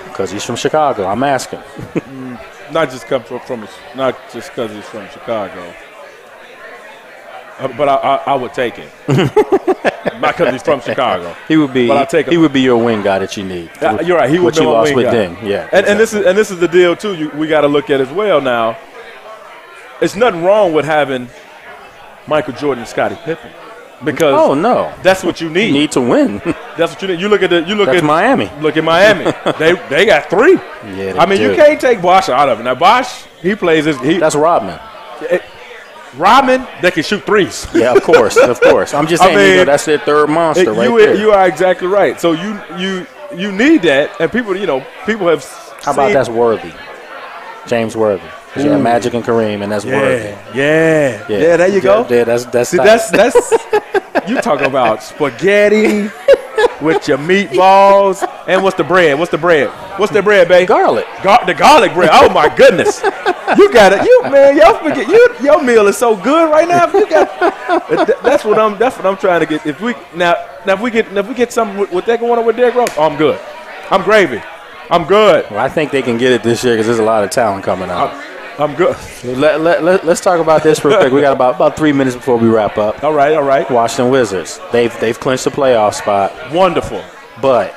Speaker 1: Because he's from Chicago. I'm asking.
Speaker 2: Not just because he's from Chicago. But I would take him. Not because he's from Chicago.
Speaker 1: He would be. But I'll take him. He would be your wing guy that you need.
Speaker 2: You're right. He would be my wing guy.
Speaker 1: Ding. Yeah.
Speaker 2: And this is the deal too. We got to look at as well now. It's nothing wrong with having Michael Jordan and Scottie Pippen. Because that's what you need.
Speaker 1: You need to win.
Speaker 2: That's what you need. You look at
Speaker 1: Miami.
Speaker 2: Look at Miami. they got 3.
Speaker 1: Yeah,
Speaker 2: you can't take Bosh out of it. Now Bosh, he plays his.
Speaker 1: That's Rodman.
Speaker 2: Rodman, they can shoot threes.
Speaker 1: Yeah, of course, of course. I'm just saying, that's their third monster right there.
Speaker 2: You are exactly right. So you need that, and people have.
Speaker 1: How about that's Worthy, James Worthy? You have Magic and Kareem, and that's Worthy.
Speaker 2: Yeah. There you go.
Speaker 1: Yeah, that's
Speaker 2: you talk about spaghetti with your meatballs, and what's the bread? What's the bread, babe?
Speaker 1: Garlic.
Speaker 2: The garlic bread. Oh my goodness. You got it. Your meal is so good right now. That's what I'm trying to get. If we get something with that going on with Derrick Rose, I'm good. I'm gravy. I'm good.
Speaker 1: Well, I think they can get it this year because there's a lot of talent coming out.
Speaker 2: I'm good.
Speaker 1: Let's talk about this real quick. We got about 3 minutes before we wrap up.
Speaker 2: All right.
Speaker 1: Washington Wizards. They've clinched the playoff spot.
Speaker 2: Wonderful.
Speaker 1: But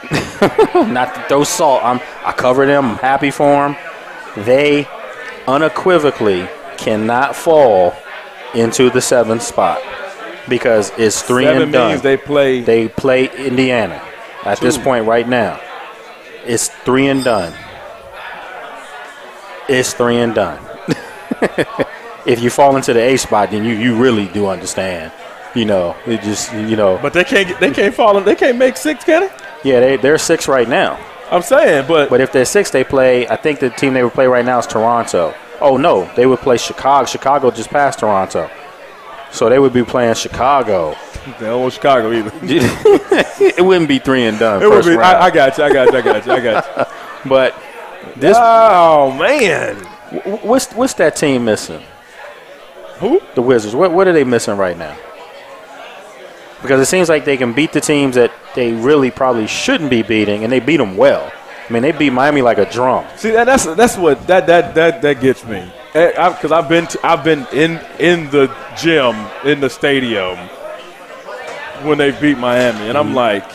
Speaker 1: not to throw salt. I cover them. I'm happy for them. They unequivocally cannot fall into the 7th spot because it's 3 and done.
Speaker 2: Means they
Speaker 1: play Indiana at this point right now. It's 3 and done. It's 3 and done. If you fall into the A spot, then you really do understand. It just
Speaker 2: But they can't fall. They can't make 6, can they?
Speaker 1: Yeah, they're 6 right now.
Speaker 2: I'm saying, but
Speaker 1: if they're 6, they play. I think the team they would play right now is Toronto. Oh no, they would play Chicago. Chicago just passed Toronto, so they would be playing Chicago.
Speaker 2: They don't want Chicago either.
Speaker 1: It wouldn't be 3 and done.
Speaker 2: It would be. I got you.
Speaker 1: But this.
Speaker 2: Oh man,
Speaker 1: what's that team missing?
Speaker 2: Who?
Speaker 1: The Wizards. What are they missing right now? Because it seems like they can beat the teams that they really probably shouldn't be beating, and they beat them well. I mean, they beat Miami like a drum.
Speaker 2: See, that's what that gets me. Because I've been in the gym in the stadium when they beat Miami, and I'm like,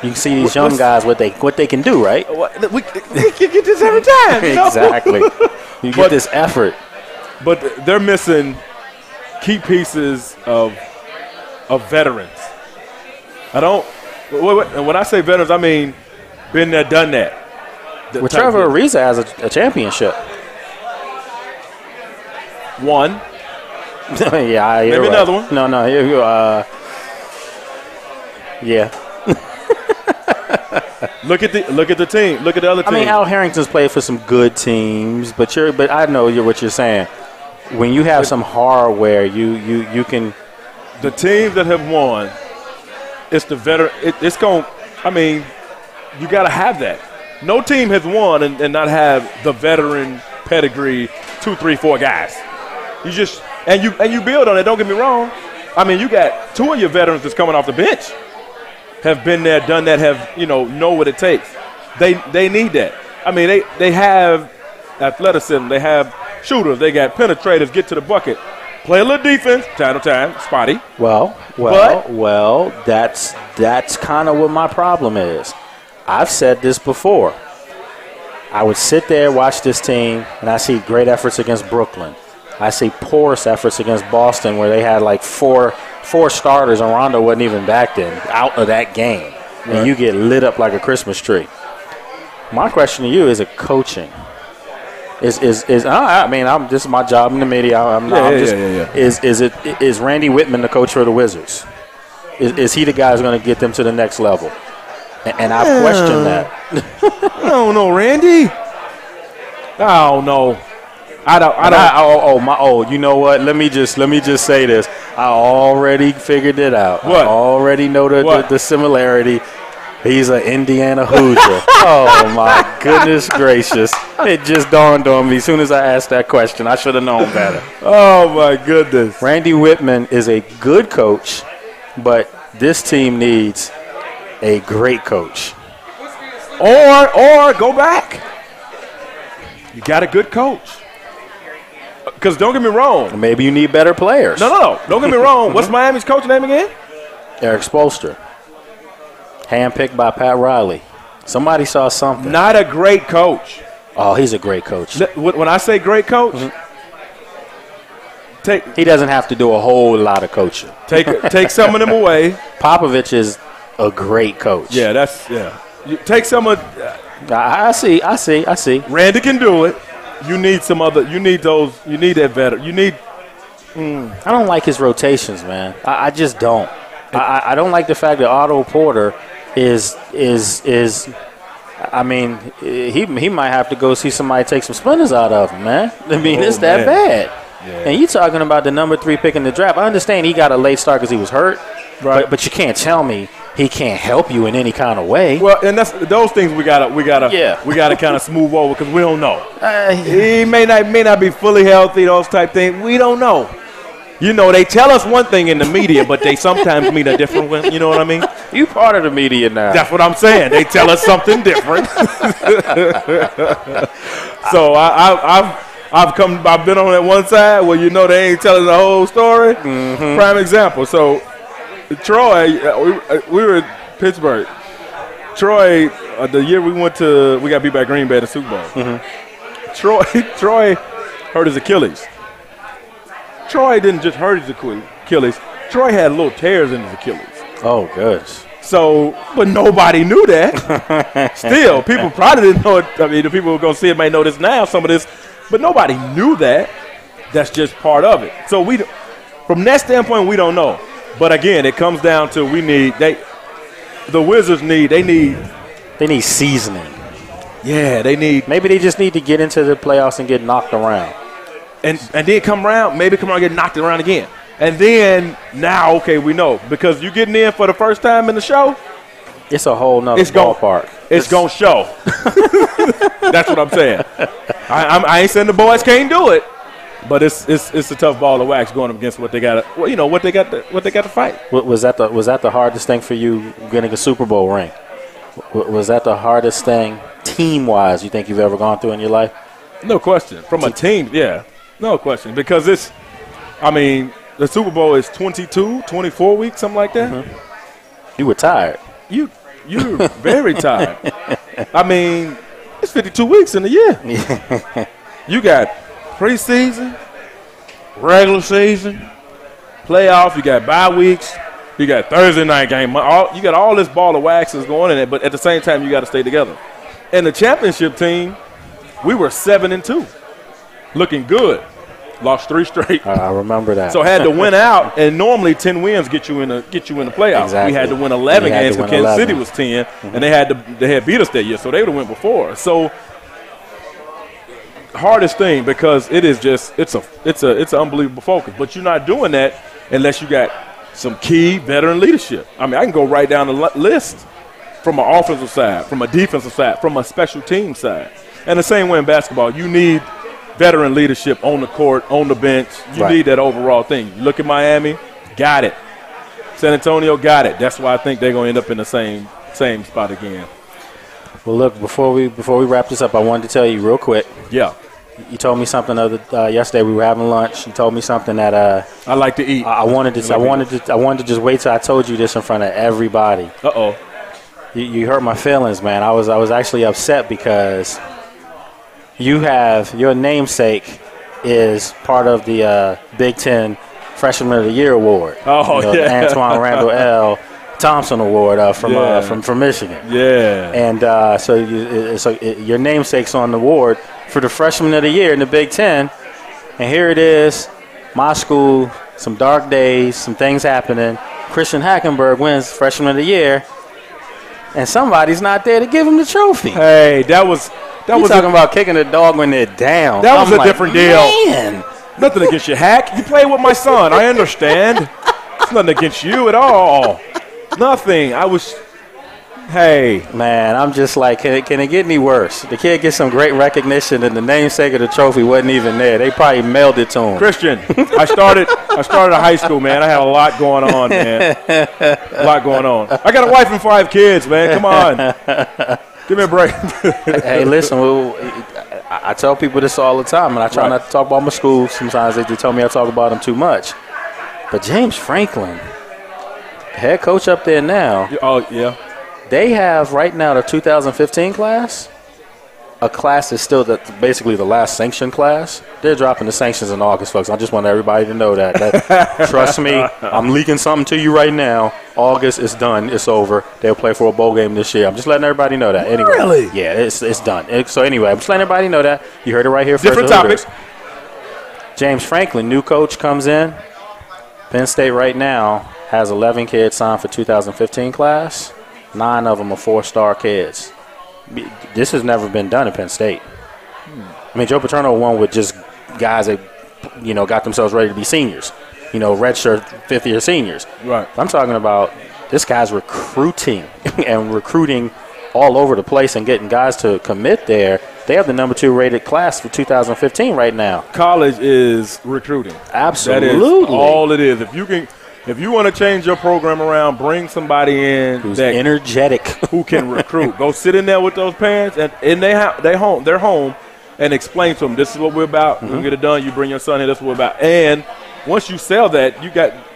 Speaker 1: you can see these young guys what they can do, right?
Speaker 2: We can get this every time.
Speaker 1: Exactly. You get this effort,
Speaker 2: but they're missing key pieces of veterans. When I say veterans, I mean been there, done that.
Speaker 1: Well, Trevor Ariza has a championship.
Speaker 2: One.
Speaker 1: Yeah,
Speaker 2: maybe
Speaker 1: right.
Speaker 2: Another one.
Speaker 1: No. Yeah.
Speaker 2: Look at the team. Look at the other team.
Speaker 1: I mean, Al Harrington's played for some good teams, but I know what you're saying. When you have some hardware, you can.
Speaker 2: The teams that have won, it's the veteran. It's going. I mean, you got to have that. No team has won and not have the veteran pedigree 2, 3, 4 guys. You just and you build on it. Don't get me wrong. I mean, you got 2 of your veterans that's coming off the bench have been there, done that, have know what it takes. They need that. I mean, they have athleticism. They have shooters. They got penetrators. Get to the bucket. Play a little defense, time to time, spotty.
Speaker 1: Well. That's kind of what my problem is. I've said this before. I would sit there, watch this team, and I see great efforts against Brooklyn. I see porous efforts against Boston where they had like four starters and Rondo wasn't even back then, out of that game. Right. And you get lit up like a Christmas tree. My question to you is coaching. This is my job in the media. Is Randy Whitman the coach for the Wizards? Is he the guy who's going to get them to the next level? And I've questioned that.
Speaker 2: I don't know, Randy. I don't know.
Speaker 1: You know what? Let me just say this. I already figured it out.
Speaker 2: What?
Speaker 1: I already know the similarity. He's an Indiana Hoosier. Oh, my goodness gracious. It just dawned on me as soon as I asked that question. I should have known better.
Speaker 2: Oh, my goodness.
Speaker 1: Randy Whitman is a good coach, but this team needs a great coach.
Speaker 2: Or go back. You got a good coach. Because don't get me wrong.
Speaker 1: Maybe you need better players.
Speaker 2: No. Don't get me wrong. What's Miami's coach name again?
Speaker 1: Eric Spoelstra. Handpicked by Pat Riley. Somebody saw something.
Speaker 2: Not a great coach.
Speaker 1: Oh, he's a great coach.
Speaker 2: When I say great coach,
Speaker 1: he doesn't have to do a whole lot of coaching.
Speaker 2: Take some of them away.
Speaker 1: Popovich is a great coach.
Speaker 2: Yeah, You take some of.
Speaker 1: I see.
Speaker 2: Randy can do it. You need some other. You need those. You need that veteran. You need
Speaker 1: I don't like his rotations, man. I just don't. I don't like the fact that Otto Porter is. I mean, he might have to go see somebody take some splinters out of him, man. I mean, it's that bad. Yeah. And you talking about the number 3 pick in the draft. I understand he got a late start because he was hurt, right? But you can't tell me he can't help you in any kind of way.
Speaker 2: Well, and that's those things we gotta kind of smooth over because we don't know. He may not be fully healthy. Those type things we don't know. You know, they tell us one thing in the media, but they sometimes mean a different one. You know what I mean?
Speaker 1: You part of the media now.
Speaker 2: That's what I'm saying. They tell us something different. So I've been on that one side where you know they ain't telling the whole story.
Speaker 1: Mm-hmm.
Speaker 2: Prime example. So Troy, we were in Pittsburgh. Troy, the year we got beat by Green Bay in the Super Bowl.
Speaker 1: Mm-hmm.
Speaker 2: Troy hurt his Achilles. Troy didn't just hurt his Achilles. Troy had little tears in his Achilles.
Speaker 1: Oh, good.
Speaker 2: So, but nobody knew that. Still, people probably didn't know it. I mean, the people who are going to see it may know this now, some of this. But nobody knew that. That's just part of it. So, from that standpoint, we don't know. But, again, it comes down to the Wizards need
Speaker 1: seasoning.
Speaker 2: Yeah, they need.
Speaker 1: Maybe they just need to get into the playoffs and get knocked around.
Speaker 2: And then come around and get knocked around again. And then now, okay, we know. Because you getting in for the first time in the show.
Speaker 1: It's a whole nother ballpark.
Speaker 2: It's going to show. That's what I'm saying. I ain't saying the boys can't do it. But it's a tough ball of wax going up against what they got. Well, you know what they got to fight.
Speaker 1: Was that the hardest thing for you getting a Super Bowl ring? Was that the hardest thing team-wise you think you've ever gone through in your life?
Speaker 2: No question. From a team, yeah. No question. Because the Super Bowl is 24 weeks, something like that.
Speaker 1: Mm-hmm. You were tired.
Speaker 2: You're very tired. I mean, it's 52 weeks in a year. You got preseason, regular season, playoffs. You got bye weeks. You got Thursday night game. You got all this ball of waxes going in it, but at the same time, you got to stay together. And the championship team, we were 7-2, looking good. Lost 3 straight.
Speaker 1: I remember that.
Speaker 2: So had to win out, and normally 10 wins get you in the playoffs.
Speaker 1: Exactly.
Speaker 2: We had to win 11 games because Kansas City was 10, and they had beat us that year, so they would have went before. So hardest thing because it's an unbelievable focus, but you're not doing that unless you got some key veteran leadership. I mean, I can go right down the list from an offensive side, from a defensive side, from a special team side, and the same way in basketball, you need veteran leadership on the court, on the bench. You need that overall thing. You look at Miami, got it. San Antonio, got it. That's why I think they're going to end up in the same spot again.
Speaker 1: Well, look, before we wrap this up, I wanted to tell you real quick.
Speaker 2: Yeah.
Speaker 1: You told me something yesterday. We were having lunch. You told me something that
Speaker 2: I like to eat.
Speaker 1: I wanted to just wait till I told you this in front of everybody.
Speaker 2: Uh-oh.
Speaker 1: You hurt my feelings, man. I was actually upset because your namesake is part of the Big Ten Freshman of the Year award.
Speaker 2: Oh,
Speaker 1: the Antwaan Randle L. Thompson Award from Michigan.
Speaker 2: Yeah.
Speaker 1: And so your namesake's on the award for the Freshman of the Year in the Big Ten. And here it is, my school, some dark days, some things happening. Christian Hackenberg wins Freshman of the Year, and somebody's not there to give him the trophy.
Speaker 2: Hey, that was
Speaker 1: talking about kicking the dog when they're down.
Speaker 2: That was a different deal.
Speaker 1: Man.
Speaker 2: Nothing against you, Hack. You play with my son. I understand. It's nothing against you at all. Nothing. Hey.
Speaker 1: Man, I'm just like, can it get any worse? The kid gets some great recognition, and the namesake of the trophy wasn't even there. They probably mailed it to him.
Speaker 2: Christian, I started in high school, man. I had a lot going on, man. A lot going on. I got a wife and 5 kids, man. Come on. Give me a break.
Speaker 1: Hey, listen, I tell people this all the time, and I try not to talk about my school. Sometimes they tell me I talk about them too much. But James Franklin, head coach up there now.
Speaker 2: Oh, yeah.
Speaker 1: They have right now the 2015 class. A class is still basically the last sanctioned class. They're dropping the sanctions in August, folks. I just want everybody to know that trust me, I'm leaking something to you right now. August is done. It's over. They'll play for a bowl game this year. I'm just letting everybody know that. Anyway,
Speaker 2: really?
Speaker 1: Yeah, it's done. So anyway, I'm just letting everybody know that. You heard it right here first.
Speaker 2: Different topics.
Speaker 1: James Franklin, new coach, comes in. Penn State right now has 11 kids signed for 2015 class. 9 of them are 4-star kids. This has never been done at Penn State. I mean, Joe Paterno won with just guys that, got themselves ready to be seniors. Redshirt fifth-year seniors.
Speaker 2: Right.
Speaker 1: I'm talking about this guy's recruiting and recruiting all over the place and getting guys to commit there. They have the number 2 rated class for 2015 right now.
Speaker 2: College is recruiting.
Speaker 1: Absolutely.
Speaker 2: That is all it is. If you want to change your program around, bring somebody in
Speaker 1: who's energetic,
Speaker 2: who can recruit. Go sit in there with those parents, and they're home, and explain to them, this is what we're about. We'll get it done. You bring your son here. That's what we're about. And once you sell that,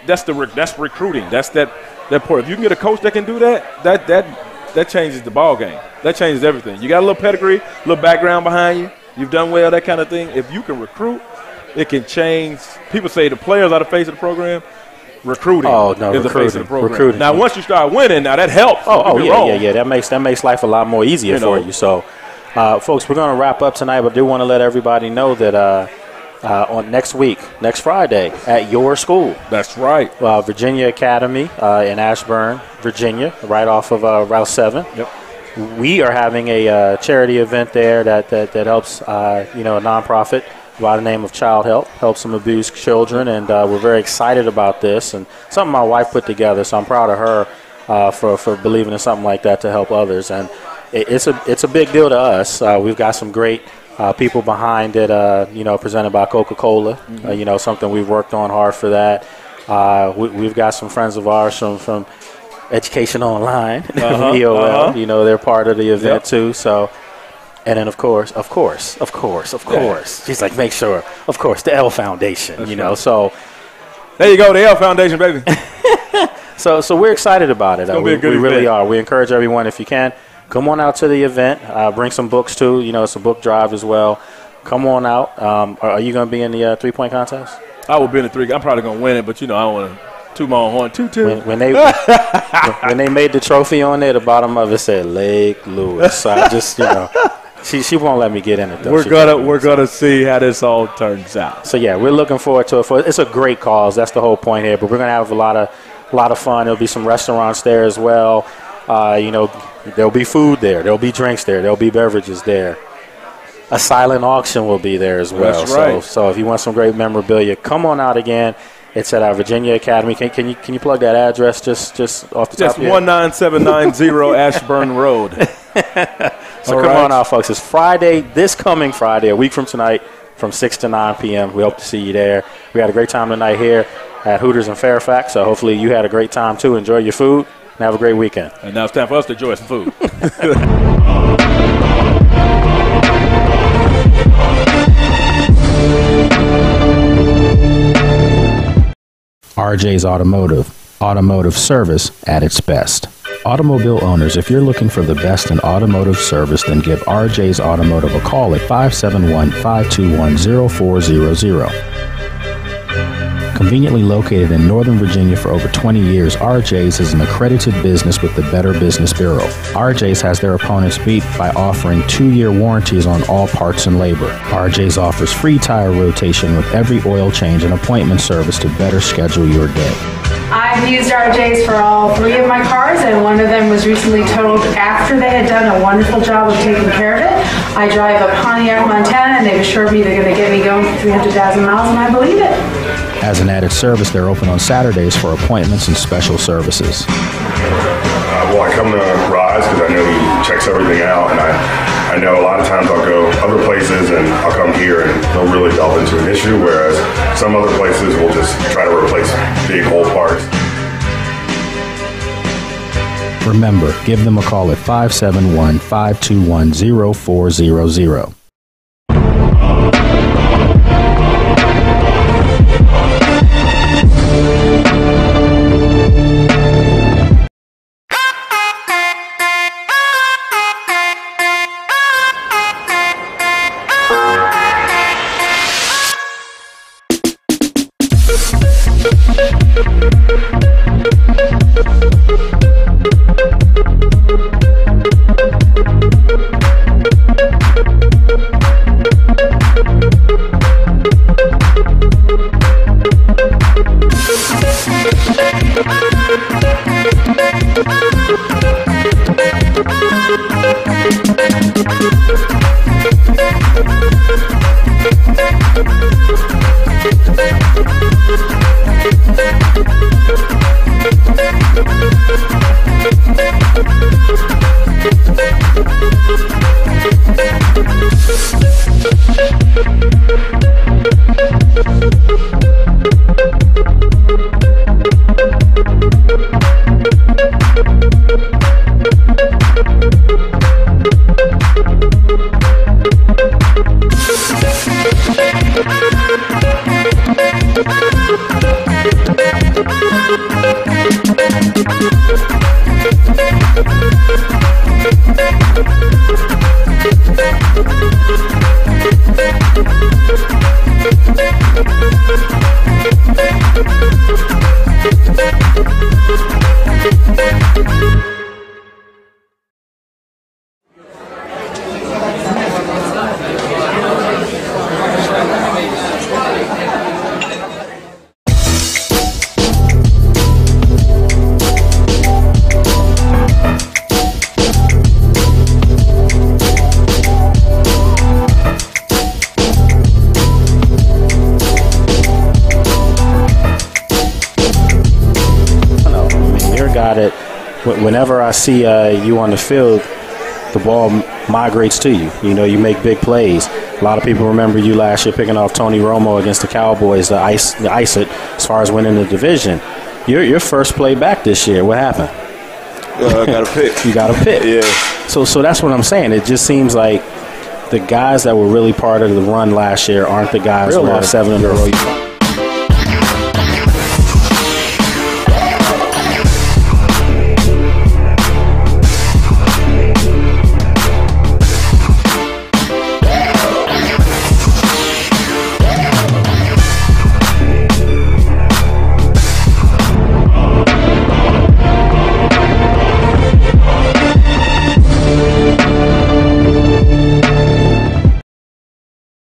Speaker 2: that's recruiting. That's that part. If you can get a coach that can do that changes the ball game. That changes everything. You got a little pedigree, a little background behind you. You've done well, that kind of thing. If you can recruit, it can change. People say the players are the face of the program. Recruiting is the face of the program.
Speaker 1: Recruiting.
Speaker 2: Now, once you start winning, now that helps.
Speaker 1: Yeah. That makes life a lot more easier for you. So, folks, we're going to wrap up tonight, but I do want to let everybody know that on next Friday, at your school.
Speaker 2: That's right.
Speaker 1: Virginia Academy in Ashburn, Virginia, right off of Route 7.
Speaker 2: Yep.
Speaker 1: We are having a charity event there that helps, a nonprofit by the name of Child Help, helps some abused children, and we're very excited about this, and something my wife put together, so I'm proud of her for believing in something like that to help others. And it's a big deal to us. We've got some great people behind it, presented by Coca-Cola, something we've worked on hard for that. We've got some friends of ours from Education Online, EOL, they're part of the event too, so. And then, of course, she's like, make sure, of course, the L Foundation, right. So.
Speaker 2: There you go, the L Foundation, baby.
Speaker 1: So we're excited about it.
Speaker 2: It's going to be a good event.
Speaker 1: We really are. We encourage everyone, if you can, come on out to the event. Bring some books, too. It's a book drive as well. Come on out. Are you going to be in the three-point contest?
Speaker 2: I will be in the three. I'm probably going to win it, but, I don't want to toot my own horn. Toot.
Speaker 1: When they made the trophy on there, the bottom of it said Lake Lewis. So I just, She won't let me get in it, though.
Speaker 2: We're gonna see how this all turns out.
Speaker 1: So yeah, we're looking forward to it. It's a great cause. That's the whole point here. But we're gonna have a lot of fun. There'll be some restaurants there as well. There'll be food there. There'll be drinks there. There'll be beverages there. A silent auction will be there as well.
Speaker 2: That's right.
Speaker 1: So if you want some great memorabilia, come on out again. It's at our Virginia Academy. Can you plug that address just off the top of your head?
Speaker 2: 19790 Ashburn Road.
Speaker 1: So come on out, folks. It's Friday, this coming Friday, a week from tonight, from 6 to 9 p.m. We hope to see you there. We had a great time tonight here at Hooters in Fairfax, so hopefully you had a great time, too. Enjoy your food and have a great weekend.
Speaker 2: And now it's time for us to enjoy some food.
Speaker 1: RJ's Automotive service at its best. Automobile owners, if you're looking for the best in automotive service, then give RJ's Automotive a call at 571-521-0400. Conveniently located in Northern Virginia for over 20 years, RJ's is an accredited business with the Better Business Bureau. RJ's has their opponents beat by offering 2-year warranties on all parts and labor. RJ's offers free tire rotation with every oil change and appointment service to better schedule your day.
Speaker 5: I've used RJ's for all 3 of my cars, and one of them was recently totaled after they had done a wonderful job of taking care of it. I drive a Pontiac Montana, and they've assured me they're going to get me going for 300,000 miles, and I believe it.
Speaker 1: As an added service, they're open on Saturdays for appointments and special services.
Speaker 7: Well, I come to Rise because I know he checks everything out, and I know a lot of times I'll go other places and I'll come here and they'll really delve into an issue, whereas some other places will just try to replace big old parts.
Speaker 1: Remember, give them a call at 571-521-0400. guy that whenever I see you on the field, the ball migrates to you. You know, you make big plays. A lot of people remember you last year picking off Tony Romo against the Cowboys to ice it as far as winning the division. Your first play back this year, what happened?
Speaker 8: I got a pick.
Speaker 1: You got a pick.
Speaker 8: Yeah.
Speaker 1: So that's what I'm saying. It just seems like the guys that were really part of the run last year aren't the guys who lost 7 in a row.